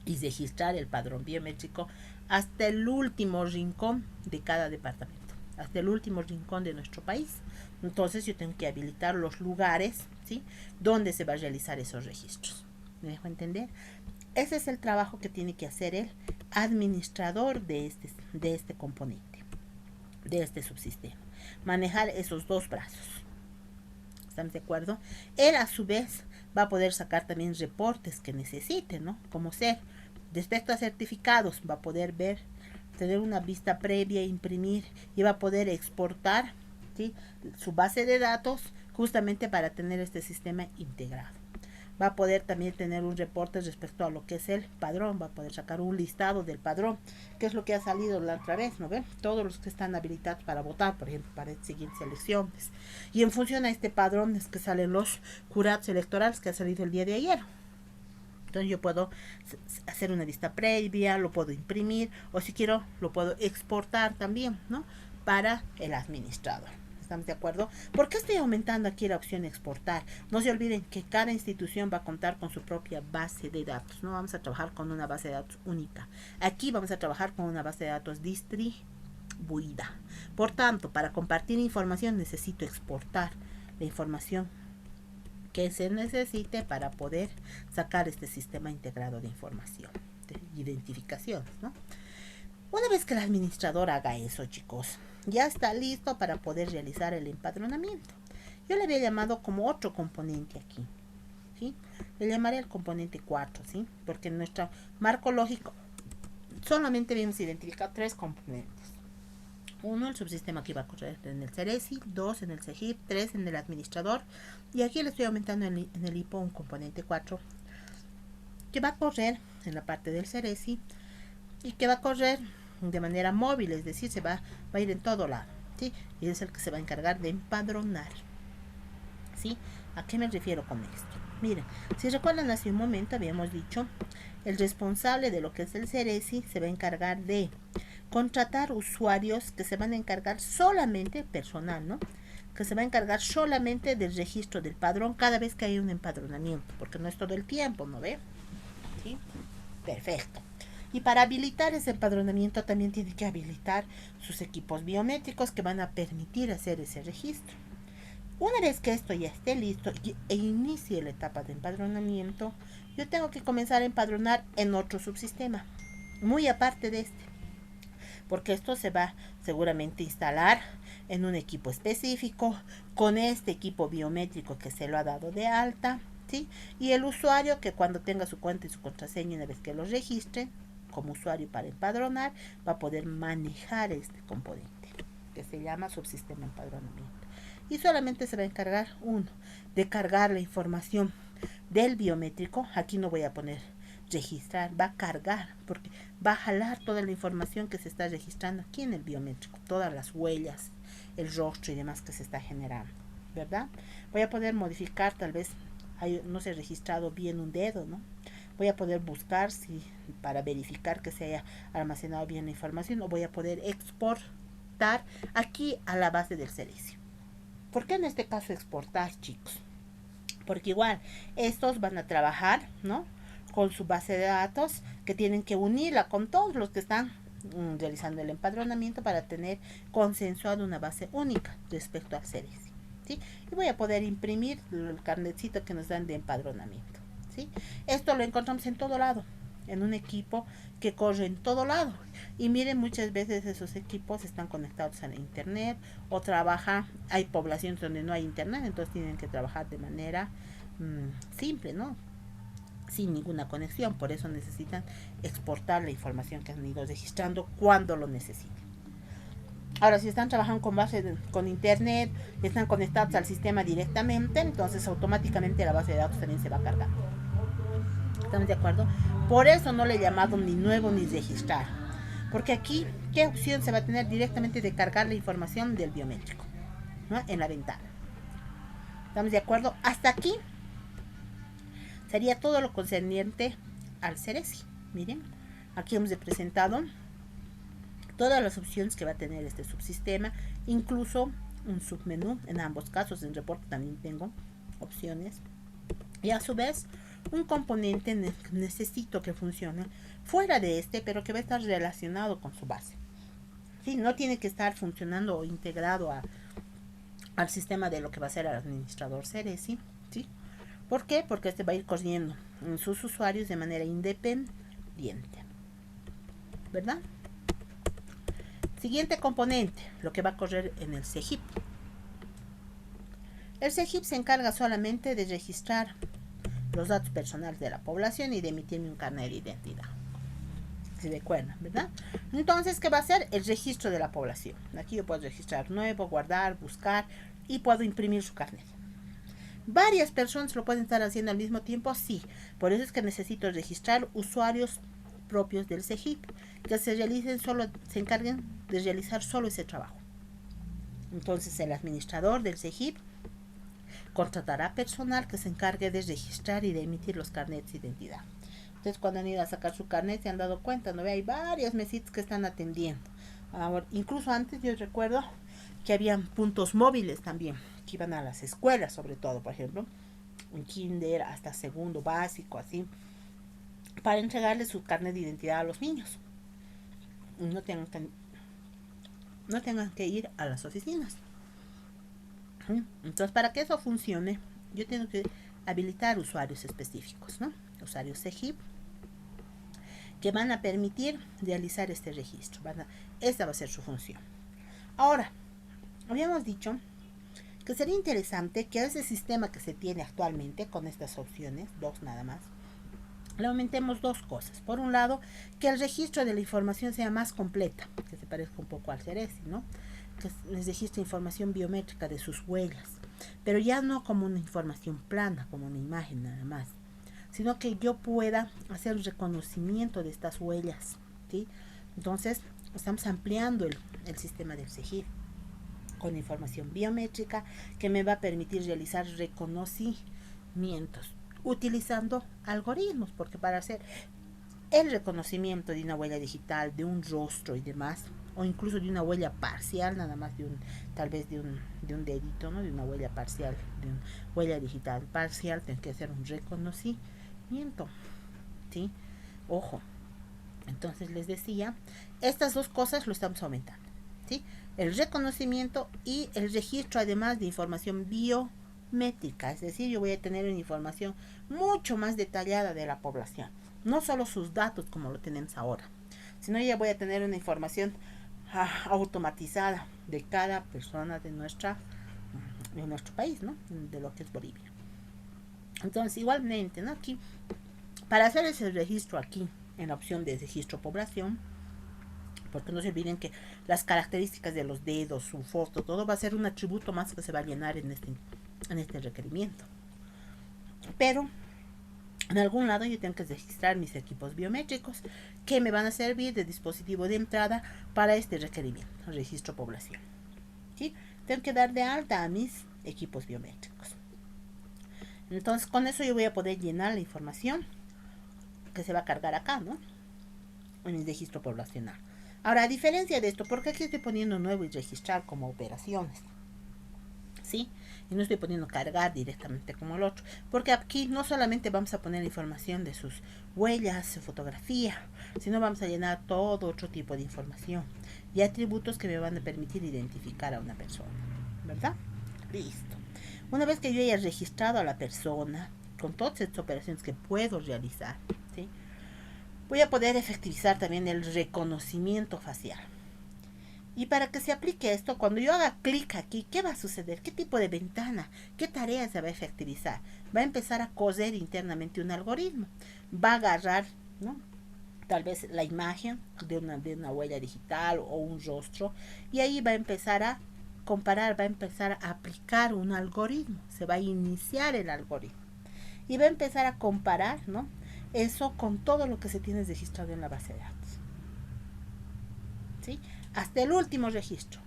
y registrar el padrón biométrico hasta el último rincón de cada departamento, hasta el último rincón de nuestro país. Entonces yo tengo que habilitar los lugares, ¿sí?, donde se va a realizar esos registros. ¿Me dejo entender? Ese es el trabajo que tiene que hacer el administrador de este componente, de este subsistema. Manejar esos dos brazos. ¿Estamos de acuerdo? Él a su vez va a poder sacar también reportes que necesite, ¿no? Como ser, respecto a certificados, va a poder ver, tener una vista previa, imprimir y va a poder exportar, ¿sí?, su base de datos justamente para tener este sistema integrado. Va a poder también tener un reporte respecto a lo que es el padrón, va a poder sacar un listado del padrón, que es lo que ha salido la otra vez, ¿no ven? Todos los que están habilitados para votar, por ejemplo, para las siguientes elecciones. Y en función a este padrón es que salen los jurados electorales que ha salido el día de ayer. Entonces yo puedo hacer una vista previa, lo puedo imprimir, o si quiero lo puedo exportar también, ¿no?, para el administrador. ¿Estamos de acuerdo? ¿Por qué estoy aumentando aquí la opción exportar? No se olviden que cada institución va a contar con su propia base de datos. No vamos a trabajar con una base de datos única. Aquí vamos a trabajar con una base de datos distribuida. Por tanto, para compartir información necesito exportar la información que se necesite para poder sacar este sistema integrado de información, de identificaciones, ¿no? Una vez que el administrador haga eso, chicos, ya está listo para poder realizar el empadronamiento. Yo le había llamado como otro componente aquí, ¿sí? Le llamaré el componente 4, ¿sí? Porque en nuestro marco lógico solamente habíamos identificado 3 componentes. 1, el subsistema que va a correr en el CERESI, 2 en el CEGIP, 3 en el administrador, y aquí le estoy aumentando en el IPO un componente 4 que va a correr en la parte del CERESI y que va a correr de manera móvil, es decir, va a ir en todo lado, ¿sí? Y es el que se va a encargar de empadronar, ¿sí? ¿A qué me refiero con esto? Miren, si recuerdan hace un momento habíamos dicho, el responsable de lo que es el CERESI se va a encargar de contratar usuarios que se van a encargar solamente, personal, ¿no?, que se va a encargar solamente del registro del padrón cada vez que hay un empadronamiento, porque no es todo el tiempo, ¿no ve? ¿Sí? Perfecto. Y para habilitar ese empadronamiento también tiene que habilitar sus equipos biométricos que van a permitir hacer ese registro. Una vez que esto ya esté listo e inicie la etapa de empadronamiento, yo tengo que comenzar a empadronar en otro subsistema, muy aparte de este, porque esto se va seguramente a instalar en un equipo específico, con este equipo biométrico que se lo ha dado de alta, ¿sí? Y el usuario que cuando tenga su cuenta y su contraseña, una vez que lo registre como usuario para empadronar, va a poder manejar este componente que se llama subsistema empadronamiento. Y solamente se va a encargar, uno, de cargar la información del biométrico. Aquí no voy a poner registrar, va a cargar, porque va a jalar toda la información que se está registrando aquí en el biométrico, todas las huellas, el rostro y demás que se está generando, ¿verdad? Voy a poder modificar, tal vez no se ha registrado bien un dedo, ¿no? Voy a poder buscar para verificar que se haya almacenado bien la información, o voy a poder exportar aquí a la base del servicio. ¿Por qué en este caso exportar, chicos? Porque igual estos van a trabajar, ¿no?, con su base de datos, que tienen que unirla con todos los que están realizando el empadronamiento para tener consensuado una base única respecto al CERESI, ¿sí? Y voy a poder imprimir el carnetcito que nos dan de empadronamiento, ¿sí? Esto lo encontramos en todo lado, en un equipo que corre en todo lado. Y miren, muchas veces esos equipos están conectados a la internet o trabajan, hay poblaciones donde no hay internet, entonces tienen que trabajar de manera simple, ¿no?, sin ninguna conexión. Por eso necesitan exportar la información que han ido registrando cuando lo necesiten. Ahora, si están trabajando con internet, están conectados al sistema directamente, entonces automáticamente la base de datos también se va a cargar. ¿Estamos de acuerdo? Por eso no le he llamado ni nuevo ni registrar, porque aquí, ¿qué opción se va a tener directamente de cargar la información del biométrico, ¿no?, en la ventana? ¿Estamos de acuerdo? Hasta aquí sería todo lo concerniente al CERESI. Miren, aquí hemos presentado todas las opciones que va a tener este subsistema, incluso un submenú. En ambos casos, en reporte también tengo opciones, y a su vez un componente necesito que funcione fuera de este, pero que va a estar relacionado con su base, ¿sí? No tiene que estar funcionando o integrado al sistema de lo que va a ser el administrador CERESI, ¿sí? ¿Por qué? Porque este va a ir corriendo en sus usuarios de manera independiente, ¿verdad? Siguiente componente, lo que va a correr en el CEGIP. El CEGIP se encarga solamente de registrar los datos personales de la población y de emitirme un carnet de identidad. Si recuerdan, ¿verdad? Entonces, ¿qué va a hacer? El registro de la población. Aquí yo puedo registrar nuevo, guardar, buscar y puedo imprimir su carnet. ¿Varias personas lo pueden estar haciendo al mismo tiempo? Sí. Por eso es que necesito registrar usuarios propios del CEGIP que se encarguen de realizar solo ese trabajo. Entonces, el administrador del CEGIP contratará personal que se encargue de registrar y de emitir los carnets de identidad. Entonces, cuando han ido a sacar su carnet, se han dado cuenta, ¿no? Hay varios mesitas que están atendiendo. Ahora, incluso antes yo recuerdo que habían puntos móviles también, que iban a las escuelas, sobre todo, por ejemplo, en kinder hasta segundo básico, así, para entregarles su carnet de identidad a los niños. No tengan que ir a las oficinas. Entonces, para que eso funcione, yo tengo que habilitar usuarios específicos, ¿no? Usuarios CEGIP que van a permitir realizar este registro. Esta va a ser su función. Ahora, habíamos dicho que sería interesante que a ese sistema que se tiene actualmente con estas opciones, dos nada más, le aumentemos dos cosas. Por un lado, que el registro de la información sea más completa, que se parezca un poco al CERESI, ¿no? Que les registre información biométrica de sus huellas, pero ya no como una información plana, como una imagen nada más, sino que yo pueda hacer un reconocimiento de estas huellas, ¿sí? Entonces, estamos ampliando el sistema del CEGIP con información biométrica que me va a permitir realizar reconocimientos utilizando algoritmos, porque para hacer el reconocimiento de una huella digital, de un rostro y demás, o incluso de una huella parcial, nada más tal vez de un dedito, ¿no? De una huella parcial, de una huella digital parcial, tengo que hacer un reconocimiento, ¿sí? Ojo. Entonces les decía, estas dos cosas lo estamos aumentando, ¿sí? El reconocimiento y el registro, además de información biométrica, es decir, yo voy a tener una información mucho más detallada de la población, no solo sus datos como lo tenemos ahora, sino ya voy a tener una información automatizada de cada persona de nuestro país, ¿no? De lo que es Bolivia. Entonces, igualmente, ¿no? Aquí, para hacer ese registro aquí, en la opción de registro población, porque no se olviden que las características de los dedos, su foto, todo va a ser un atributo más que se va a llenar en este requerimiento. Pero en algún lado yo tengo que registrar mis equipos biométricos que me van a servir de dispositivo de entrada para este requerimiento, registro población. ¿Sí? Tengo que dar de alta a mis equipos biométricos. Entonces, con eso yo voy a poder llenar la información que se va a cargar acá, ¿no? En el registro poblacional. Ahora, a diferencia de esto, ¿por qué aquí estoy poniendo nuevo y registrar como operaciones? ¿Sí? Y no estoy poniendo cargar directamente como el otro. Porque aquí no solamente vamos a poner información de sus huellas, su fotografía, sino vamos a llenar todo otro tipo de información y atributos que me van a permitir identificar a una persona, ¿verdad? Listo. Una vez que yo haya registrado a la persona con todas estas operaciones que puedo realizar, ¿sí? Voy a poder efectivizar también el reconocimiento facial. Y para que se aplique esto, cuando yo haga clic aquí, ¿qué va a suceder? ¿Qué tipo de ventana? ¿Qué tarea se va a efectivizar? Va a empezar a coser internamente un algoritmo. Va a agarrar, ¿no? Tal vez la imagen de una huella digital o un rostro, y ahí va a empezar a comparar, va a empezar a aplicar un algoritmo. Se va a iniciar el algoritmo. Y va a empezar a comparar, ¿no? Eso con todo lo que se tiene registrado en la base de datos. ¿Sí? Hasta el último registro.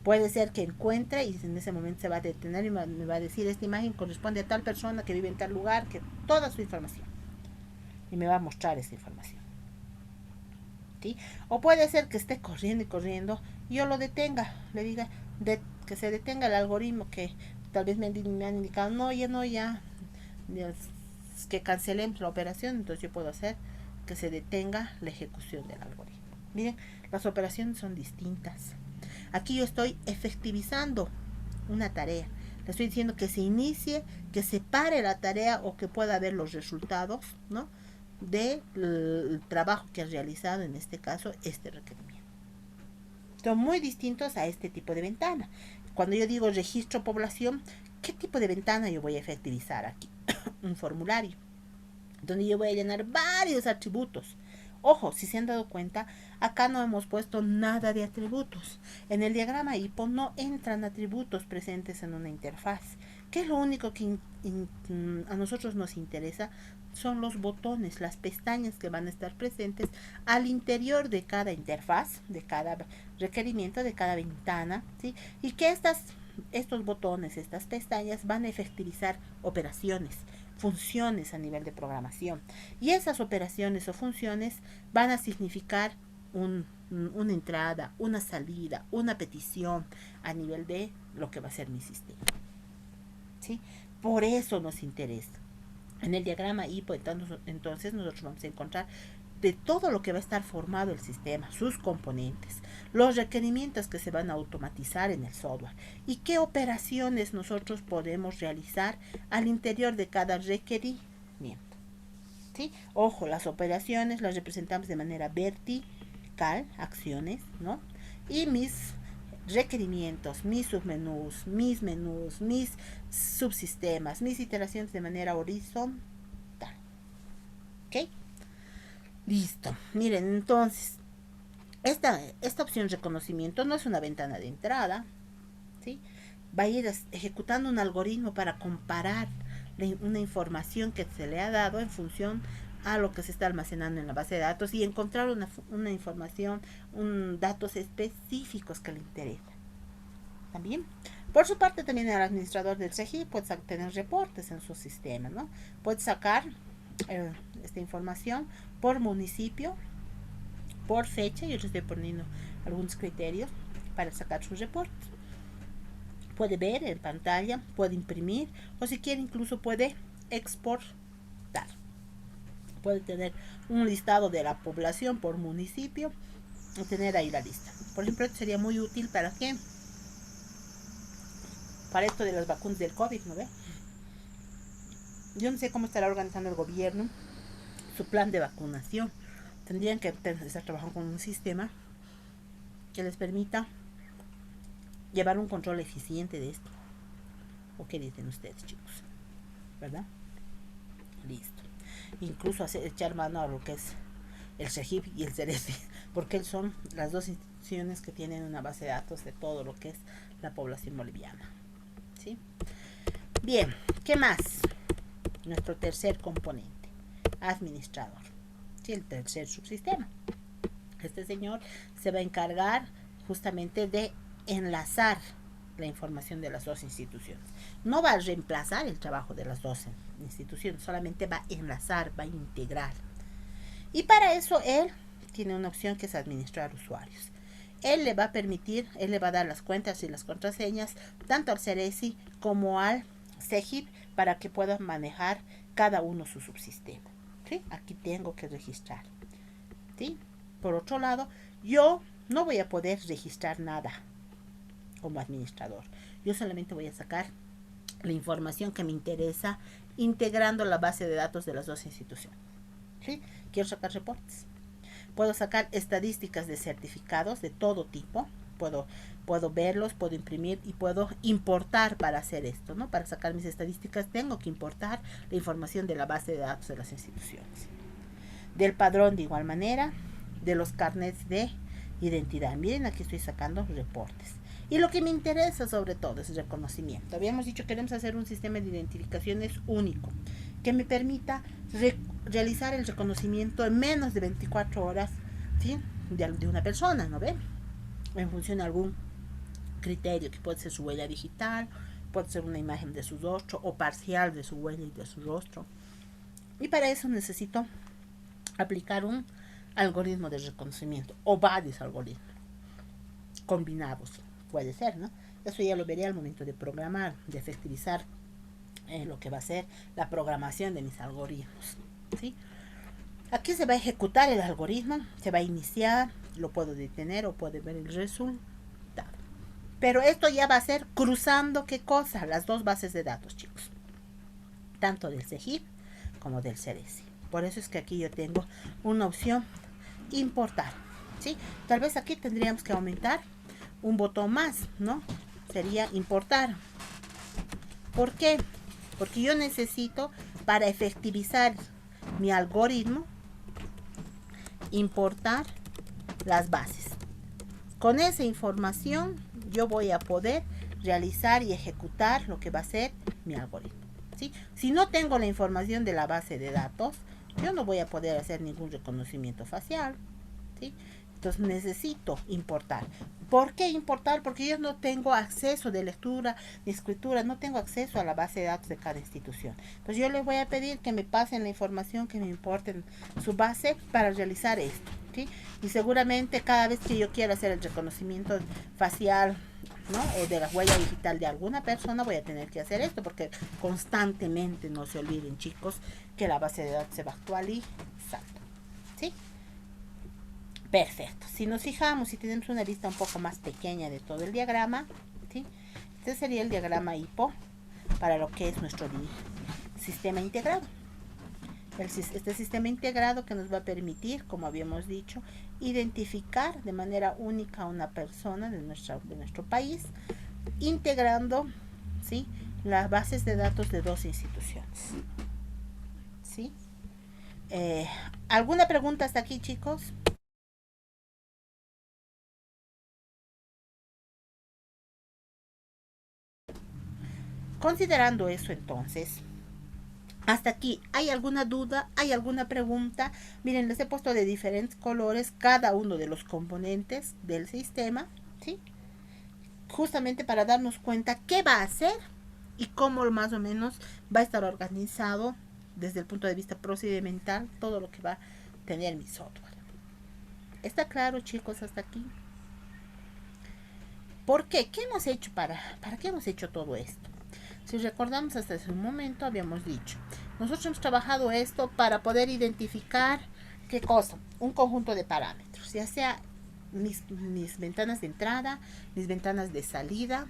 Puede ser que encuentre y en ese momento se va a detener y me va a decir, esta imagen corresponde a tal persona que vive en tal lugar, que toda su información. Y me va a mostrar esa información. ¿Sí? O puede ser que esté corriendo y corriendo y yo lo detenga, le diga que se detenga el algoritmo que tal vez me han indicado, ya que cancelemos la operación, entonces yo puedo hacer que se detenga la ejecución del algoritmo. Miren, las operaciones son distintas. Aquí yo estoy efectivizando una tarea. Le estoy diciendo que se inicie, que se pare la tarea o que pueda ver los resultados, ¿no? Del trabajo que has realizado, en este caso, este requerimiento. Son muy distintos a este tipo de ventana. Cuando yo digo registro población, ¿qué tipo de ventana yo voy a efectivizar aquí? un formulario donde yo voy a llenar varios atributos. Ojo, si se han dado cuenta, acá no hemos puesto nada de atributos. En el diagrama HIPPO no entran atributos presentes en una interfaz. ¿Qué es lo único que a nosotros nos interesa? Son los botones, las pestañas que van a estar presentes al interior de cada interfaz, de cada requerimiento, de cada ventana, ¿sí? Y que estos botones, estas pestañas van a efectivizar operaciones, funciones a nivel de programación. Y esas operaciones o funciones van a significar una entrada, una salida, una petición a nivel de lo que va a ser mi sistema. ¿Sí? Por eso nos interesa. En el diagrama HIPPO, entonces nosotros vamos a encontrar de todo lo que va a estar formado el sistema, sus componentes, los requerimientos que se van a automatizar en el software y qué operaciones nosotros podemos realizar al interior de cada requerimiento. ¿Sí? Ojo, las operaciones las representamos de manera vertical, acciones, ¿no? Y mis requerimientos, mis submenús, mis menús, mis subsistemas, mis iteraciones de manera horizontal. ¿Ok? Listo. Miren, entonces, esta opción reconocimiento no es una ventana de entrada, ¿sí? Va a ir ejecutando un algoritmo para comparar una información que se le ha dado en función a lo que se está almacenando en la base de datos y encontrar una información, datos específicos que le interesan. También, por su parte, también el administrador del CEGIP puede tener reportes en su sistema, ¿no? Puede sacar esta información por municipio, por fecha. Yo les estoy poniendo algunos criterios para sacar sus reportes. Puede ver en pantalla, puede imprimir o si quiere incluso puede exportar. Puede tener un listado de la población por municipio y tener ahí la lista. Por ejemplo, esto sería muy útil para ¿qué? Para esto de las vacunas del COVID, ¿no ve? Yo no sé cómo estará organizando el gobierno su plan de vacunación. Tendrían que estar trabajando con un sistema que les permita llevar un control eficiente de esto. ¿O qué dicen ustedes, chicos? ¿Verdad? Listo. Incluso echar mano a lo que es el CEGIP y el CERESI, porque son las dos instituciones que tienen una base de datos de todo lo que es la población boliviana. ¿Sí? Bien, ¿qué más? Nuestro tercer componente, administrador. ¿Sí? El tercer subsistema. Este señor se va a encargar justamente de enlazar la información de las dos instituciones. No va a reemplazar el trabajo de las dos instituciones, solamente va a enlazar, va a integrar. Y para eso él tiene una opción que es administrar usuarios. Él le va a permitir, él le va a dar las cuentas y las contraseñas tanto al CERESI como al CEGIP para que puedan manejar cada uno su subsistema. ¿Sí? Aquí tengo que registrar. ¿Sí? Por otro lado, yo no voy a poder registrar nada como administrador. Yo solamente voy a sacar la información que me interesa integrando la base de datos de las dos instituciones. ¿Sí? Quiero sacar reportes. Puedo sacar estadísticas de certificados de todo tipo. Puedo verlos, puedo imprimir y puedo importar para hacer esto, ¿no? Para sacar mis estadísticas tengo que importar la información de la base de datos de las instituciones. Del padrón de igual manera, de los carnets de identidad. Miren, aquí estoy sacando reportes. Y lo que me interesa sobre todo es el reconocimiento. Habíamos dicho que queremos hacer un sistema de identificaciones único, que me permita realizar el reconocimiento en menos de 24 horas, ¿sí? de una persona, ¿no ven? En función de algún criterio, que puede ser su huella digital, puede ser una imagen de su rostro o parcial de su huella y de su rostro. Y para eso necesito aplicar un algoritmo de reconocimiento o varios algoritmos combinados. Puede ser, ¿no? Eso ya lo veré al momento de programar, de efectivizar lo que va a ser la programación de mis algoritmos. ¿Sí? Aquí se va a ejecutar el algoritmo, se va a iniciar, lo puedo detener o puede ver el resultado. Pero esto ya va a ser cruzando, ¿qué cosa? Las dos bases de datos, chicos. Tanto del CEGIP como del CERESI. Por eso es que aquí yo tengo una opción, importar. ¿Sí? Tal vez aquí tendríamos que aumentar un botón más, ¿no? Sería importar. ¿Por qué? Porque yo necesito para efectivizar mi algoritmo, importar las bases. Con esa información yo voy a poder realizar y ejecutar lo que va a ser mi algoritmo, ¿sí? Si no tengo la información de la base de datos, yo no voy a poder hacer ningún reconocimiento facial, ¿sí? Entonces necesito importar. ¿Por qué importar? Porque yo no tengo acceso de lectura, de escritura, no tengo acceso a la base de datos de cada institución. Entonces yo les voy a pedir que me pasen la información, que me importen su base para realizar esto, ¿sí? Y seguramente cada vez que yo quiera hacer el reconocimiento facial, ¿no? O de la huella digital de alguna persona, voy a tener que hacer esto, porque constantemente, no se olviden, chicos, que la base de datos se va actualizando, ¿sí? Perfecto. Si nos fijamos, si tenemos una vista un poco más pequeña de todo el diagrama, ¿sí? Este sería el diagrama HIPPO para lo que es nuestro sistema integrado. Este sistema integrado que nos va a permitir, como habíamos dicho, identificar de manera única a una persona de nuestro país, integrando, ¿sí?, las bases de datos de 2 instituciones. ¿Sí? ¿Alguna pregunta hasta aquí, chicos? Considerando eso, entonces, hasta aquí, ¿hay alguna duda? ¿Hay alguna pregunta? Miren, les he puesto de diferentes colores cada uno de los componentes del sistema, ¿sí? Justamente para darnos cuenta qué va a hacer y cómo más o menos va a estar organizado desde el punto de vista procedimental todo lo que va a tener mi software. ¿Está claro, chicos, hasta aquí? ¿Por qué? ¿Qué hemos hecho para qué hemos hecho todo esto? Si recordamos, hasta ese momento habíamos dicho, nosotros hemos trabajado esto para poder identificar, ¿qué cosa? Un conjunto de parámetros, ya sea mis ventanas de entrada, mis ventanas de salida,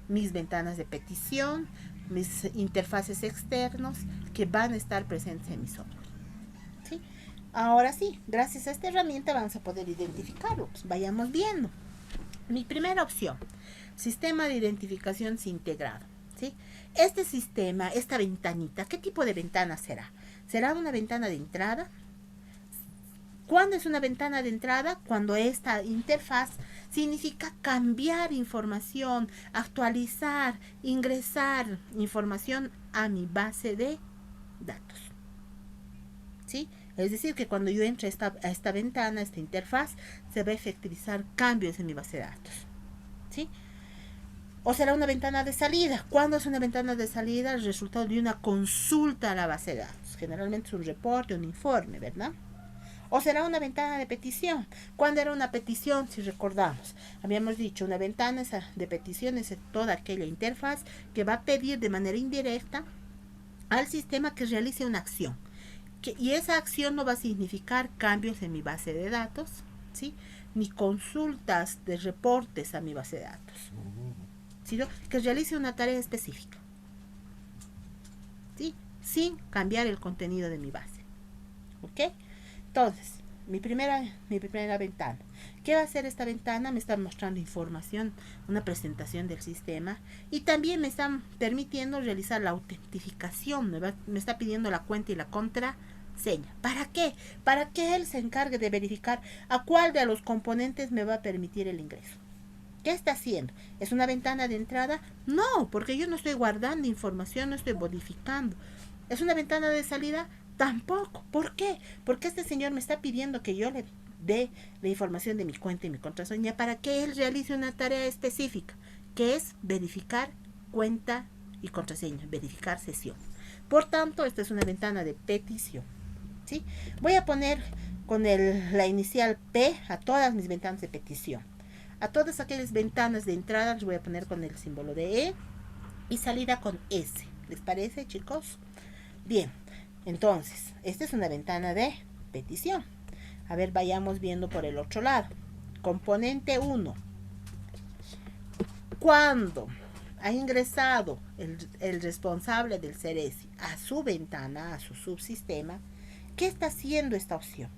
mis ventanas de petición, mis interfaces externos que van a estar presentes en mi software, ¿sí? Ahora sí, gracias a esta herramienta vamos a poder identificarlo. Pues vayamos viendo. Mi primera opción, sistema de identificación integrado, ¿sí? Este sistema, esta ventanita, ¿qué tipo de ventana será? ¿Será una ventana de entrada? ¿Cuándo es una ventana de entrada? Cuando esta interfaz significa cambiar información, actualizar, ingresar información a mi base de datos, ¿sí? Es decir, que cuando yo entre a esta ventana, a esta interfaz, se va a efectivizar cambios en mi base de datos, ¿sí? O será una ventana de salida. ¿Cuándo es una ventana de salida? El resultado de una consulta a la base de datos. Generalmente es un reporte, un informe, ¿verdad? O será una ventana de petición. ¿Cuándo era una petición? Si recordamos, habíamos dicho, una ventana de petición es toda aquella interfaz que va a pedir de manera indirecta al sistema que realice una acción. Y esa acción no va a significar cambios en mi base de datos, ¿sí?, ni consultas de reportes a mi base de datos, sino que realice una tarea específica, ¿sí?, sin cambiar el contenido de mi base. ¿Ok? Entonces, mi primera ventana. ¿Qué va a hacer esta ventana? Me está mostrando información, una presentación del sistema, y también me están permitiendo realizar la autentificación. Me está pidiendo la cuenta y la contraseña. ¿Para qué? Para que él se encargue de verificar a cuál de los componentes me va a permitir el ingreso. ¿Qué está haciendo? ¿Es una ventana de entrada? No, porque yo no estoy guardando información, no estoy modificando. ¿Es una ventana de salida? Tampoco. ¿Por qué? Porque este señor me está pidiendo que yo le dé la información de mi cuenta y mi contraseña para que él realice una tarea específica, que es verificar cuenta y contraseña, verificar sesión. Por tanto, esta es una ventana de petición, ¿sí? Voy a poner con la inicial P a todas mis ventanas de petición. A todas aquellas ventanas de entrada les voy a poner con el símbolo de E y salida con S. ¿Les parece, chicos? Bien, entonces, esta es una ventana de petición. A ver, vayamos viendo por el otro lado. Componente 1. Cuando ha ingresado el responsable del CERESI a su ventana, a su subsistema, ¿qué está haciendo esta opción?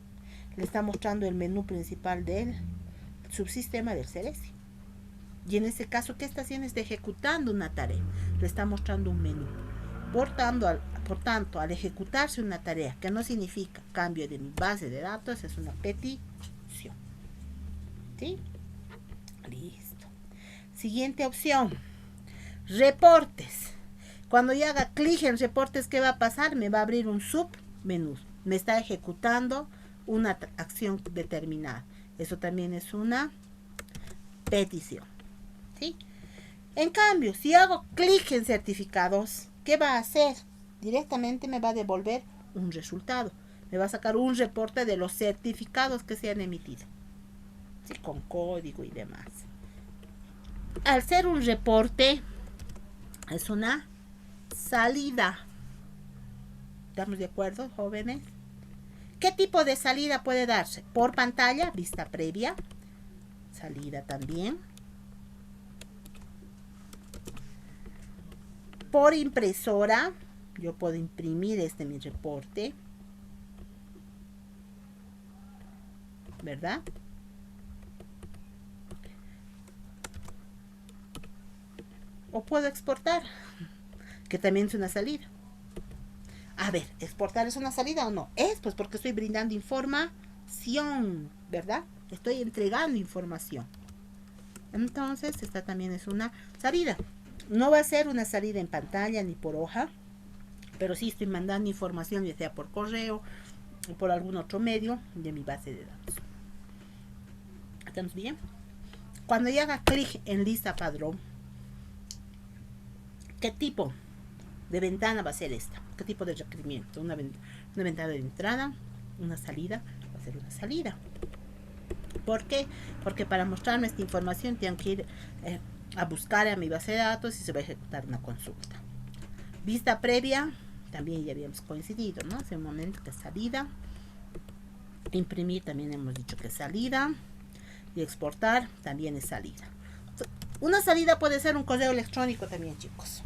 Le está mostrando el menú principal del subsistema del CERESI. Y en este caso, ¿qué está haciendo? Está ejecutando una tarea. Le está mostrando un menú. Por tanto, Por tanto, al ejecutarse una tarea que no significa cambio de mi base de datos, es una petición. ¿Sí? Listo. Siguiente opción. Reportes. Cuando yo haga clic en reportes, ¿qué va a pasar? Me va a abrir un submenú. Me está ejecutando una acción determinada. Eso también es una petición. ¿Sí? En cambio, si hago clic en certificados, ¿qué va a hacer? Directamente me va a devolver un resultado. Me va a sacar un reporte de los certificados que se han emitido. ¿Sí? Con código y demás. Al ser un reporte, es una salida. ¿Estamos de acuerdo, jóvenes? ¿Qué tipo de salida puede darse? Por pantalla, vista previa. Salida también. Por impresora, yo puedo imprimir mi reporte, ¿verdad? O puedo exportar, que también es una salida. A ver, ¿exportar es una salida o no? Es, pues, porque estoy brindando información, ¿verdad? Estoy entregando información. Entonces, esta también es una salida. No va a ser una salida en pantalla ni por hoja, pero sí estoy mandando información, ya sea por correo o por algún otro medio de mi base de datos. ¿Estamos bien? Cuando yo haga clic en lista padrón, ¿qué tipo de ventana va a ser esta? ¿Qué tipo de requerimiento? Una ventana de entrada, una salida, va a ser una salida. ¿Por qué? Porque para mostrarme esta información tengo que ir a buscar a mi base de datos y se va a ejecutar una consulta. Vista previa, también ya habíamos coincidido, ¿no? Hace un momento que es salida. Imprimir también hemos dicho que es salida. Y exportar también es salida. Una salida puede ser un correo electrónico también, chicos.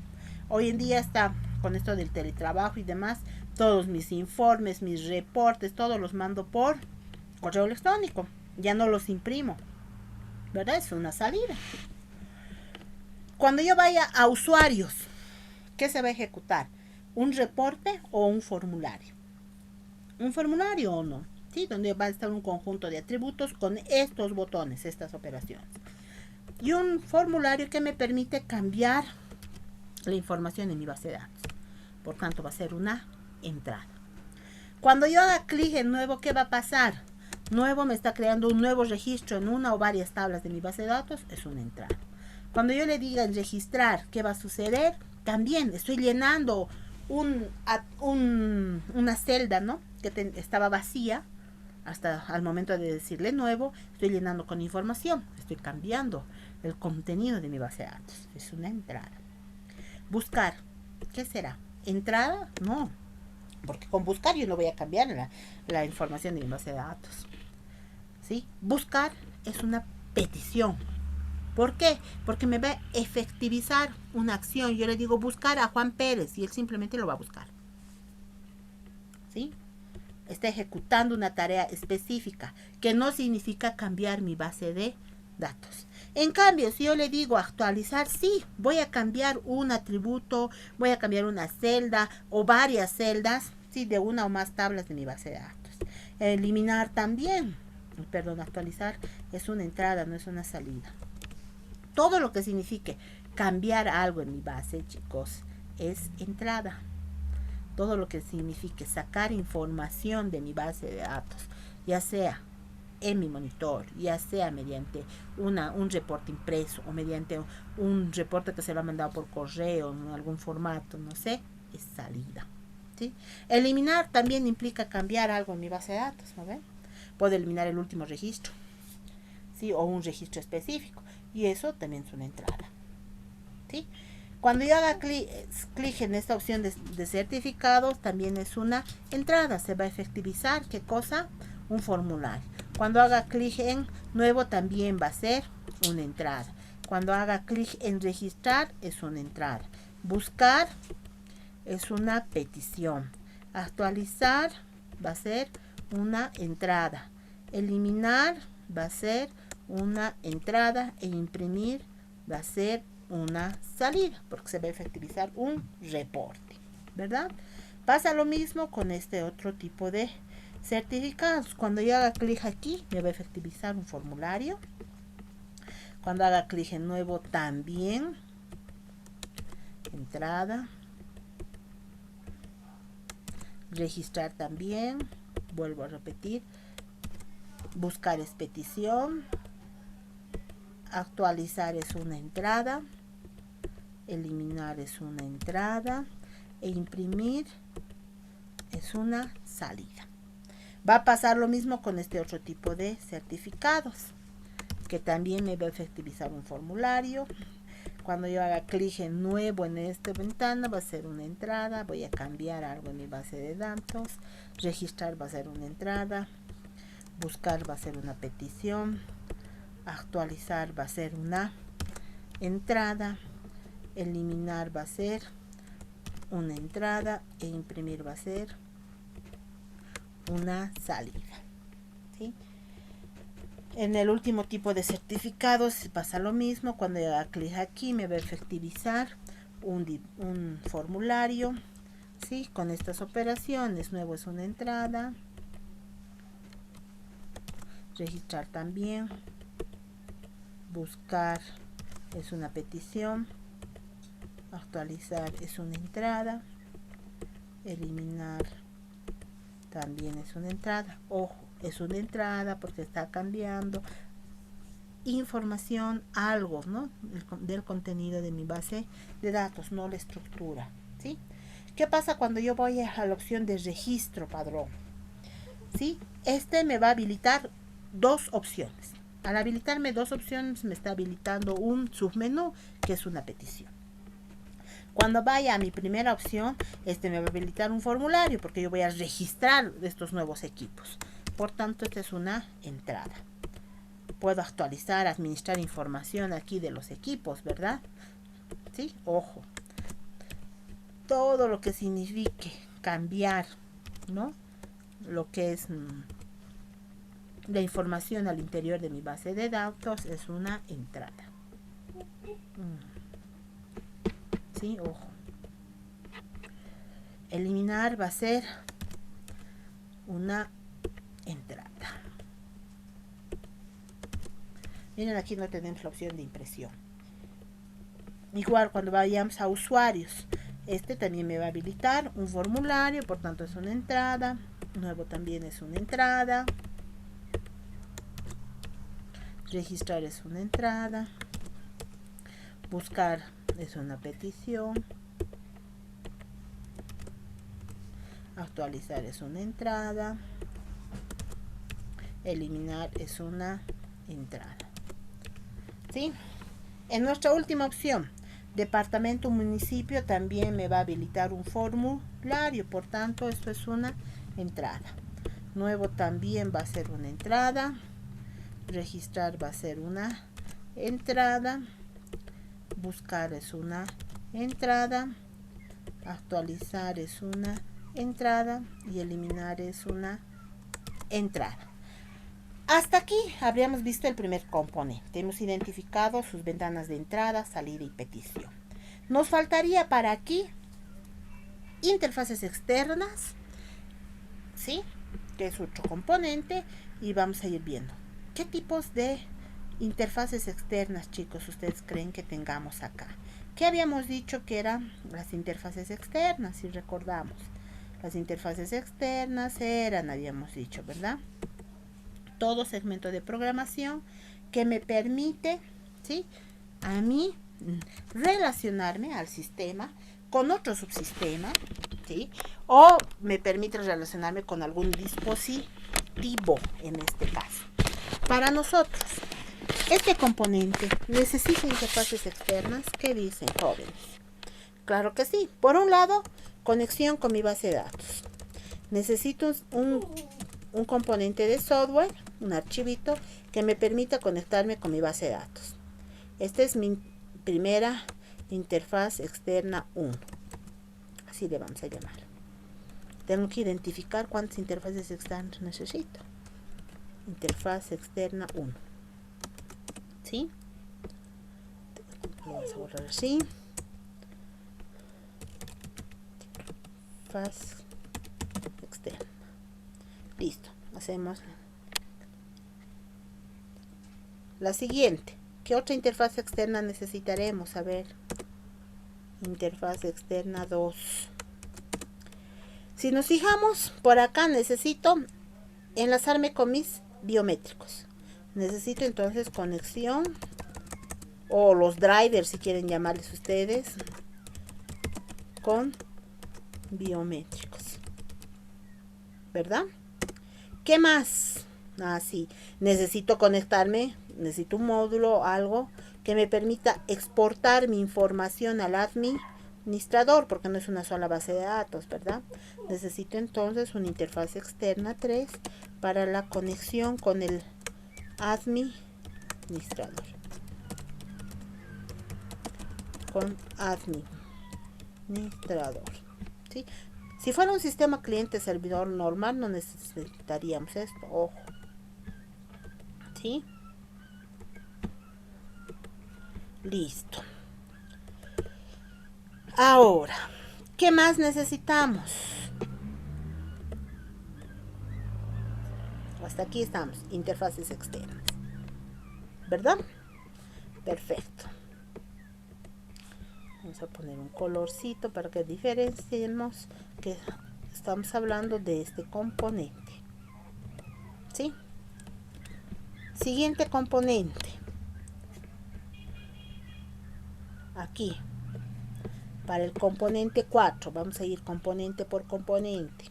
Hoy en día está con esto del teletrabajo y demás, todos mis informes, mis reportes, todos los mando por correo electrónico. Ya no los imprimo, ¿verdad? Es una salida. Cuando yo vaya a usuarios, ¿qué se va a ejecutar? ¿Un reporte o un formulario? ¿Un formulario o no? ¿Sí? Donde va a estar un conjunto de atributos con estos botones, estas operaciones. Y un formulario que me permite cambiar la información en mi base de datos. Por tanto, va a ser una entrada. Cuando yo haga clic en nuevo, ¿qué va a pasar? Nuevo me está creando un nuevo registro en una o varias tablas de mi base de datos, es una entrada. Cuando yo le diga en registrar, ¿qué va a suceder? También estoy llenando una celda, ¿no? Que estaba vacía hasta al momento de decirle nuevo, estoy llenando con información, estoy cambiando el contenido de mi base de datos. Es una entrada. Buscar, ¿qué será? ¿Entrada? No, porque con buscar yo no voy a cambiar la información de mi base de datos. ¿Sí? Buscar es una petición. ¿Por qué? Porque me va a efectivizar una acción. Yo le digo buscar a Juan Pérez y él simplemente lo va a buscar. ¿Sí? Está ejecutando una tarea específica, que no significa cambiar mi base de datos. En cambio, si yo le digo actualizar, sí, voy a cambiar un atributo, voy a cambiar una celda o varias celdas, sí, de una o más tablas de mi base de datos. Eliminar también, perdón, actualizar es una entrada, no es una salida. Todo lo que signifique cambiar algo en mi base, chicos, es entrada. Todo lo que signifique sacar información de mi base de datos, ya sea en mi monitor, ya sea mediante un reporte impreso o mediante un reporte que se lo ha mandado por correo en algún formato, no sé, es salida. ¿Sí? Eliminar también implica cambiar algo en mi base de datos, ¿no ven? Puedo eliminar el último registro, ¿sí? O un registro específico, y eso también es una entrada. ¿Sí? Cuando yo haga clic en esta opción de certificados, también es una entrada. Se va a efectivizar, ¿qué cosa? Un formulario. Cuando haga clic en nuevo, también va a ser una entrada. Cuando haga clic en registrar, es una entrada. Buscar es una petición. Actualizar va a ser una entrada. Eliminar va a ser una entrada e imprimir va a ser una salida, porque se va a efectivizar un reporte, ¿verdad? Pasa lo mismo con este otro tipo de certificados. Cuando yo haga clic aquí, me va a efectivizar un formulario. Cuando haga clic en nuevo, también. Entrada. Registrar también. Vuelvo a repetir. Buscar es petición. Actualizar es una entrada. Eliminar es una entrada. E imprimir es una salida. Va a pasar lo mismo con este otro tipo de certificados, que también me va a efectivizar un formulario. Cuando yo haga clic en nuevo en esta ventana, va a ser una entrada. Voy a cambiar algo en mi base de datos. Registrar va a ser una entrada. Buscar va a ser una petición. Actualizar va a ser una entrada. Eliminar va a ser una entrada. E imprimir va a ser una salida. ¿Sí? En el último tipo de certificados pasa lo mismo. Cuando haga clic aquí, me va a efectivizar un formulario. ¿Sí? Con estas operaciones. Nuevo es una entrada. Registrar también. Buscar es una petición. Actualizar es una entrada. Eliminar también es una entrada. Ojo, es una entrada porque está cambiando información, algo, ¿no? Del contenido de mi base de datos, no la estructura, ¿sí? ¿Qué pasa cuando yo voy a la opción de registro padrón? ¿Sí? Este me va a habilitar dos opciones. Al habilitarme dos opciones me está habilitando un submenú que es una petición. Cuando vaya a mi primera opción, este me va a habilitar un formulario porque yo voy a registrar estos nuevos equipos. Por tanto, esta es una entrada. Puedo actualizar, administrar información aquí de los equipos, ¿verdad? ¿Sí? Ojo. Todo lo que signifique cambiar, ¿no? Lo que es la información al interior de mi base de datos es una entrada. ¿Sí? Ojo. Eliminar va a ser una entrada. Miren, aquí no tenemos la opción de impresión. Igual cuando vayamos a usuarios, este también me va a habilitar un formulario, por tanto es una entrada. Nuevo también es una entrada. Registrar es una entrada. Buscar es una petición. Actualizar es una entrada. Eliminar es una entrada. ¿Sí? En nuestra última opción, departamento, municipio, también me va a habilitar un formulario. Por tanto, esto es una entrada. Nuevo también va a ser una entrada. Registrar va a ser una entrada. Buscar es una entrada. Actualizar es una entrada. Y eliminar es una entrada. Hasta aquí habríamos visto el primer componente. Hemos identificado sus ventanas de entrada, salida y petición. Nos faltaría para aquí interfaces externas, ¿sí? Que es otro componente, y vamos a ir viendo qué tipos de interfaces externas, chicos, ustedes creen que tengamos acá. ¿Qué habíamos dicho que eran las interfaces externas? Si recordamos, las interfaces externas eran, habíamos dicho, ¿verdad? Todo segmento de programación que me permite, ¿sí?, a mí relacionarme al sistema con otro subsistema, ¿sí?, o me permite relacionarme con algún dispositivo en este caso. Para nosotros, este componente necesita interfaces externas. ¿Qué dicen, jóvenes? Claro que sí. Por un lado, conexión con mi base de datos. Necesito un componente de software, un archivito que me permita conectarme con mi base de datos. Esta es mi primera interfaz externa 1. Así le vamos a llamar. Tengo que identificar cuántas interfaces externas necesito. Interfaz externa 1. ¿Sí? Lo vamos a borrar así. interfaz externa. Listo, hacemos la siguiente. ¿Qué otra interfaz externa necesitaremos? A ver, interfaz externa 2. Si nos fijamos, por acá necesito enlazarme con mis biométricos. Necesito entonces conexión, o los drivers si quieren llamarles ustedes, con biométricos, ¿verdad? ¿Qué más? Sí, necesito conectarme, necesito un módulo, algo que me permita exportar mi información al administrador, porque no es una sola base de datos, ¿verdad? Necesito entonces una interfaz externa 3 para la conexión con el administrador. Con administrador, ¿sí? Si fuera un sistema cliente-servidor normal, no necesitaríamos esto, ojo, ¿sí? Listo. Ahora, ¿qué más necesitamos? Hasta aquí estamos, interfaces externas, ¿verdad? Perfecto. Vamos a poner un colorcito para que diferenciemos que estamos hablando de este componente, ¿sí? Siguiente componente. Aquí, para el componente 4, vamos a ir componente por componente.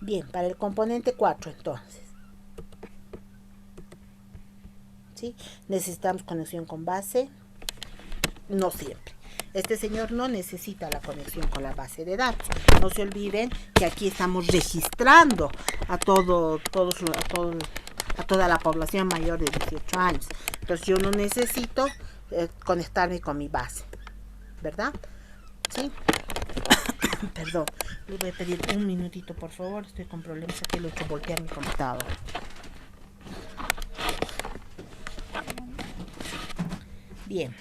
Bien, para el componente 4 entonces, ¿sí? Necesitamos conexión con base, no siempre. Este señor no necesita la conexión con la base de datos. No se olviden que aquí estamos registrando a toda la población mayor de 18 años. Entonces yo no necesito conectarme con mi base, ¿verdad? ¿Sí? Perdón, les voy a pedir un minutito, por favor. Estoy con problemas aquí, lo he hecho voltear mi computador. Bien.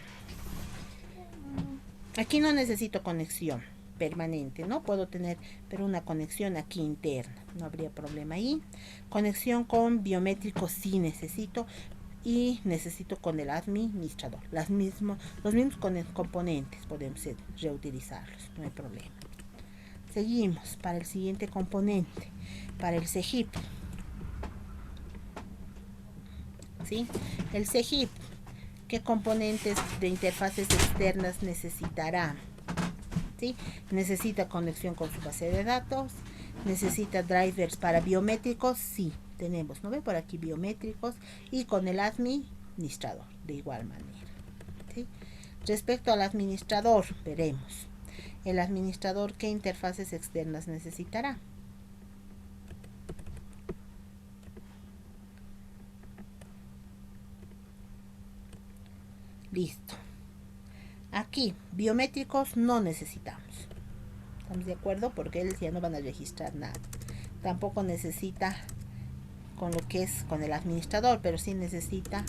Aquí no necesito conexión permanente, ¿no? Puedo tener, pero una conexión aquí interna. No habría problema ahí. Conexión con biométricos sí necesito. Y necesito con el administrador. Los mismos componentes podemos reutilizarlos, no hay problema. Seguimos para el siguiente componente, para el CGIP. ¿Sí? El CGIP, ¿qué componentes de interfaces externas necesitará? ¿Sí? Necesita conexión con su base de datos, necesita drivers para biométricos, sí, tenemos, ¿no ve? Por aquí biométricos y con el administrador de igual manera, ¿sí? Respecto al administrador, veremos. El administrador, ¿qué interfaces externas necesitará? Listo. Aquí, biométricos no necesitamos. ¿Estamos de acuerdo? Porque ellos ya no van a registrar nada. Tampoco necesita con lo que es con el administrador, pero sí necesita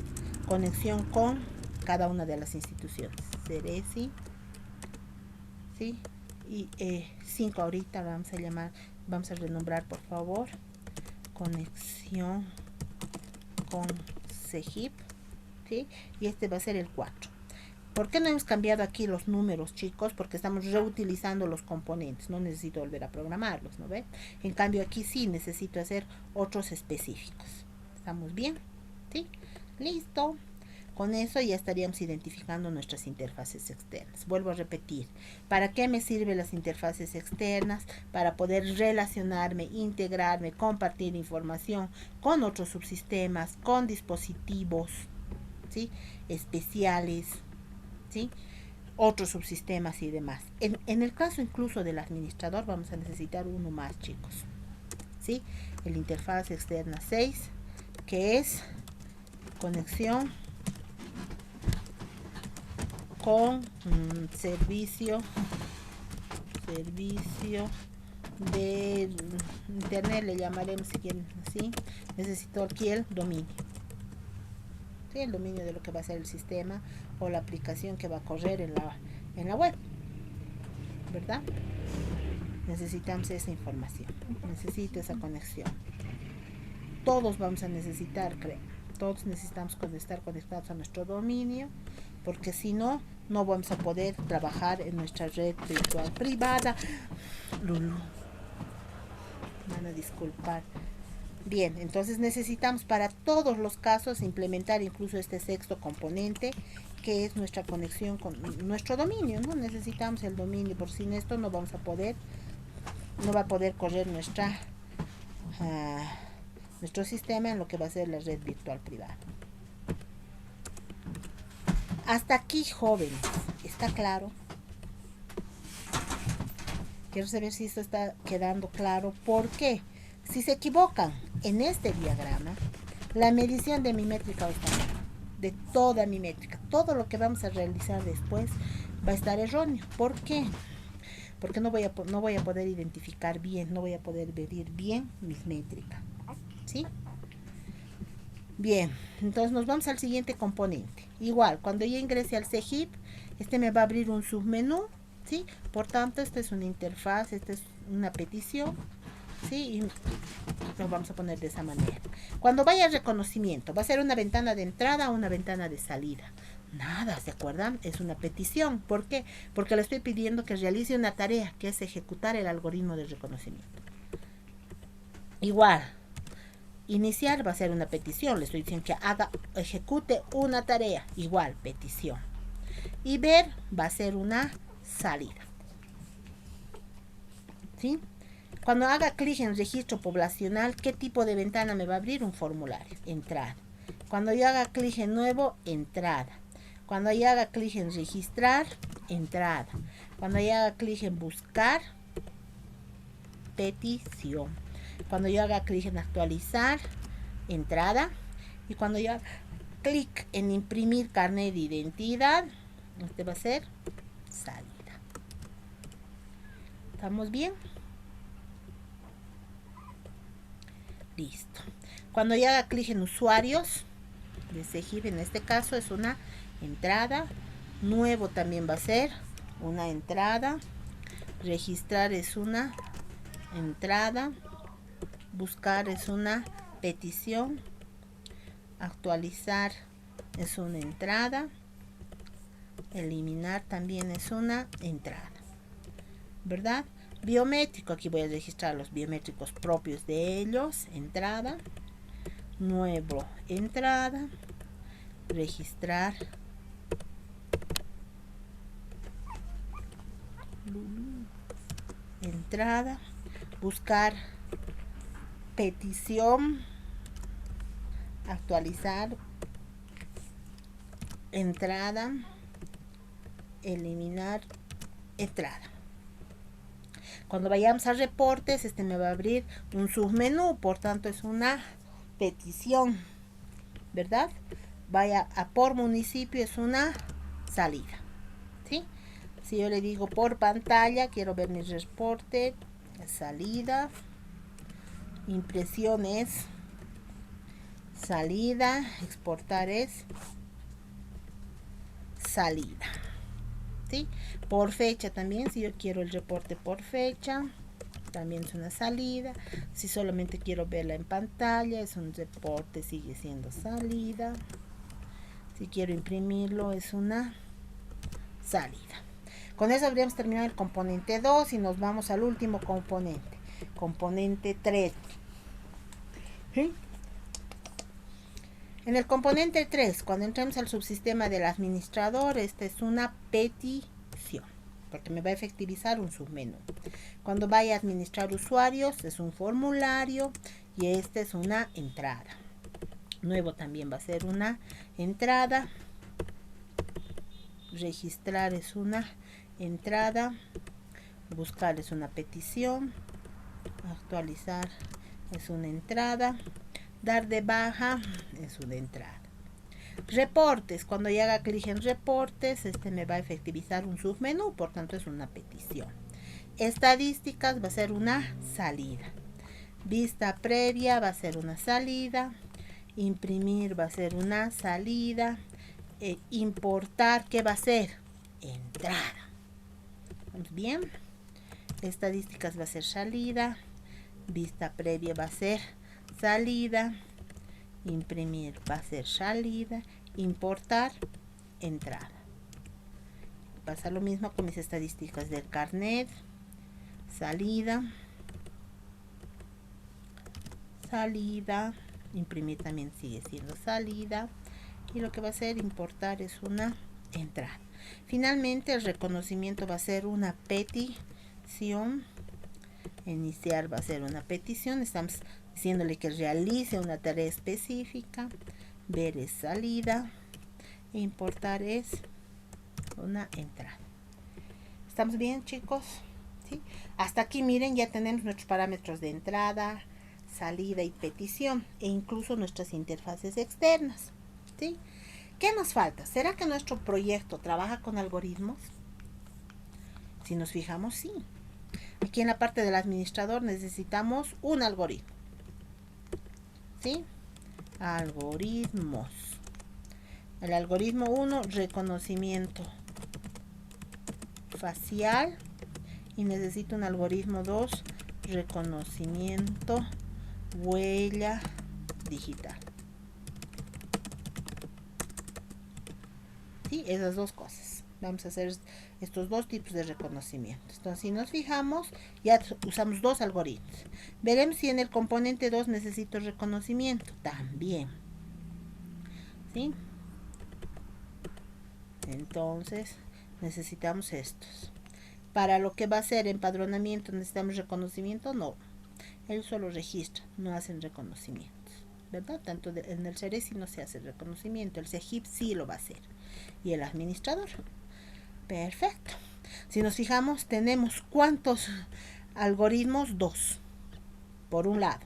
conexión con cada una de las instituciones. Ceresi, ¿sí? Y 5 ahorita vamos a renombrar, por favor. Conexión con CGIP, ¿sí? Y este va a ser el 4. ¿Por qué no hemos cambiado aquí los números, chicos? Porque estamos reutilizando los componentes. No necesito volver a programarlos, ¿no ve? En cambio, aquí sí necesito hacer otros específicos. ¿Estamos bien? ¿Sí? Listo. Con eso ya estaríamos identificando nuestras interfaces externas. Vuelvo a repetir. ¿Para qué me sirven las interfaces externas? Para poder relacionarme, integrarme, compartir información con otros subsistemas, con dispositivos, ¿sí? Especiales, ¿sí? Otros subsistemas y demás. En el caso incluso del administrador vamos a necesitar uno más, chicos, ¿sí? El interfaz externa 6, que es conexión con servicio de internet, le llamaremos si quieren así. Necesito aquí el dominio, ¿sí? El dominio de lo que va a ser el sistema o la aplicación que va a correr en la web, ¿verdad? Necesitamos esa información, necesito esa conexión. Todos vamos a necesitar, creo. Todos necesitamos estar conectados a nuestro dominio, porque si no, no vamos a poder trabajar en nuestra red virtual privada. Lulu, van a disculpar. Bien, entonces necesitamos para todos los casos implementar incluso este sexto componente, que es nuestra conexión con nuestro dominio, ¿no? Necesitamos el dominio, por sin esto no vamos a poder, no va a poder correr nuestro sistema en lo que va a ser la red virtual privada. Hasta aquí, jóvenes, ¿está claro? Quiero saber si esto está quedando claro. ¿Por qué? Si se equivocan en este diagrama, la medición de mi métrica va a estar mal, de toda mi métrica. Todo lo que vamos a realizar después va a estar erróneo. ¿Por qué? Porque no voy a poder identificar bien, no voy a poder medir bien mis métricas. ¿Sí? Bien, entonces nos vamos al siguiente componente. Igual, cuando yo ingrese al CGIP, me va a abrir un submenú, ¿sí? Por tanto, esta es una interfaz, esta es una petición, ¿sí? Y lo vamos a poner de esa manera. Cuando vaya al reconocimiento, ¿va a ser una ventana de entrada o una ventana de salida? Nada, ¿se acuerdan? Es una petición. ¿Por qué? Porque le estoy pidiendo que realice una tarea, que es ejecutar el algoritmo de reconocimiento. Igual, iniciar va a ser una petición, le estoy diciendo que ejecute una tarea, igual, petición. Y ver va a ser una salida. ¿Sí? Cuando haga clic en registro poblacional, ¿qué tipo de ventana me va a abrir? Un formulario, entrada. Cuando yo haga clic en nuevo, entrada. Cuando yo haga clic en registrar, entrada. Cuando yo haga clic en buscar, petición. Cuando yo haga clic en actualizar, entrada. Y cuando yo haga clic en imprimir carnet de identidad, este va a ser salida. ¿Estamos bien? Listo. Cuando yo haga clic en usuarios de CGIP, en este caso es una entrada. Nuevo también va a ser una entrada. Registrar es una entrada. Buscar es una petición. Actualizar es una entrada. Eliminar también es una entrada, ¿verdad? Biométrico, aquí voy a registrar los biométricos propios de ellos. Entrada. Nuevo, entrada. Registrar. Entrada. Buscar. Petición. Actualizar. Entrada. Eliminar. Entrada. Cuando vayamos a reportes, me va a abrir un submenú, por tanto es una petición, ¿verdad? Vaya a por municipio, es una salida, ¿sí? Si yo le digo por pantalla, quiero ver mi reporte, salida, impresión es salida, exportar es salida, ¿sí? Por fecha también, si yo quiero el reporte por fecha, también es una salida. Si solamente quiero verla en pantalla, es un reporte, sigue siendo salida. Si quiero imprimirlo, es una salida. Con eso habríamos terminado el componente 2 y nos vamos al último componente, componente 3. ¿Sí? En el componente 3, cuando entremos al subsistema del administrador, esta es una petición, porque me va a efectivizar un submenú. Cuando vaya a administrar usuarios, es un formulario y esta es una entrada. Nuevo también va a ser una entrada. Registrar es una entrada. Buscar es una petición. Actualizar es una entrada. Dar de baja es una entrada. Reportes, cuando yo haga clic en reportes, me va a efectivizar un submenú, por tanto es una petición. Estadísticas va a ser una salida. Vista previa va a ser una salida. Imprimir va a ser una salida. Importar, ¿qué va a ser? Entrada. ¿Vamos bien? Estadísticas va a ser salida. Vista previa va a ser salida. Imprimir va a ser salida. Importar, entrada. Pasa lo mismo con mis estadísticas del carnet. Salida. Salida. Imprimir también sigue siendo salida. Y lo que va a ser importar es una entrada. Finalmente el reconocimiento va a ser una petición. Iniciar va a ser una petición. Estamos diciéndole que realice una tarea específica. Ver es salida. E importar es una entrada. ¿Estamos bien, chicos? ¿Sí? Hasta aquí, miren, ya tenemos nuestros parámetros de entrada, salida y petición, e incluso nuestras interfaces externas. ¿Sí? ¿Qué nos falta? ¿Será que nuestro proyecto trabaja con algoritmos? Si nos fijamos, sí. Aquí en la parte del administrador necesitamos un algoritmo. ¿Sí? Algoritmos. El algoritmo 1, reconocimiento facial. Y necesito un algoritmo 2, reconocimiento huella digital. ¿Sí? Esas dos cosas. Vamos a hacer estos dos tipos de reconocimiento. Entonces, si nos fijamos, ya usamos dos algoritmos. Veremos si en el componente 2 necesito reconocimiento. También. ¿Sí? Entonces, necesitamos estos. Para lo que va a ser empadronamiento, ¿necesitamos reconocimiento? No. Él solo registra, no hacen reconocimientos. ¿Verdad? Tanto en el Ceresi no se hace reconocimiento. El CEGIP sí lo va a hacer. Y el administrador. Perfecto. Si nos fijamos, tenemos ¿cuántos algoritmos? 2. Por un lado.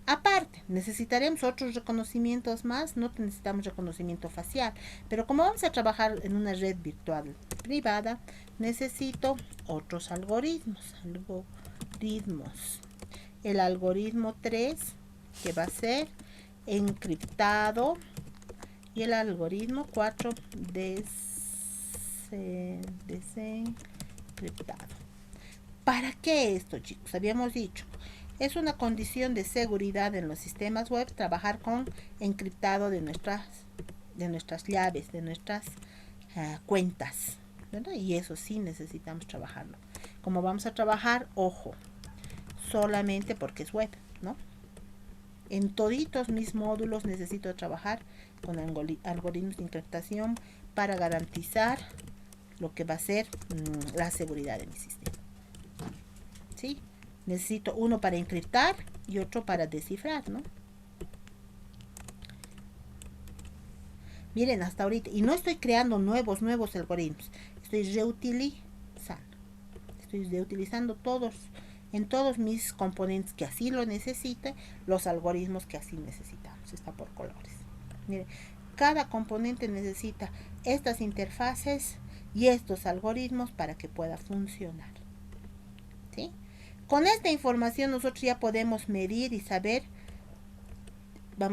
Aparte, necesitaremos otros reconocimientos más. No necesitamos reconocimiento facial. Pero como vamos a trabajar en una red virtual privada, necesito otros algoritmos. El algoritmo 3, que va a ser encriptado. Y el algoritmo 4, desencriptado. ¿Para qué esto, chicos? Habíamos dicho, es una condición de seguridad en los sistemas web trabajar con encriptado de nuestras llaves, de nuestras cuentas, ¿verdad? Y eso sí necesitamos trabajarlo. Como vamos a trabajar, ojo, solamente porque es web, ¿no? En toditos mis módulos necesito trabajar con algoritmos de encriptación para garantizar lo que va a ser la seguridad de mi sistema. ¿Sí? Necesito uno para encriptar y otro para descifrar, ¿no? Miren, hasta ahorita, y no estoy creando nuevos algoritmos, estoy reutilizando en todos mis componentes que así lo necesite, los algoritmos que así necesitamos. Está por colores. Miren, cada componente necesita estas interfaces y estos algoritmos para que pueda funcionar. ¿Sí? Con esta información nosotros ya podemos medir y saber,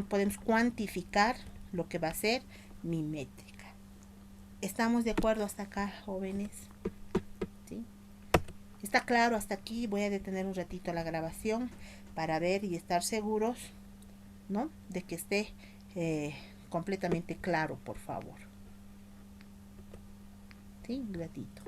podemos cuantificar lo que va a ser mi métrica. ¿Estamos de acuerdo hasta acá, jóvenes? ¿Sí? ¿Está claro hasta aquí? Voy a detener un ratito la grabación para ver y estar seguros, ¿no? De que esté completamente claro, por favor. ¿Sí? Un ratito.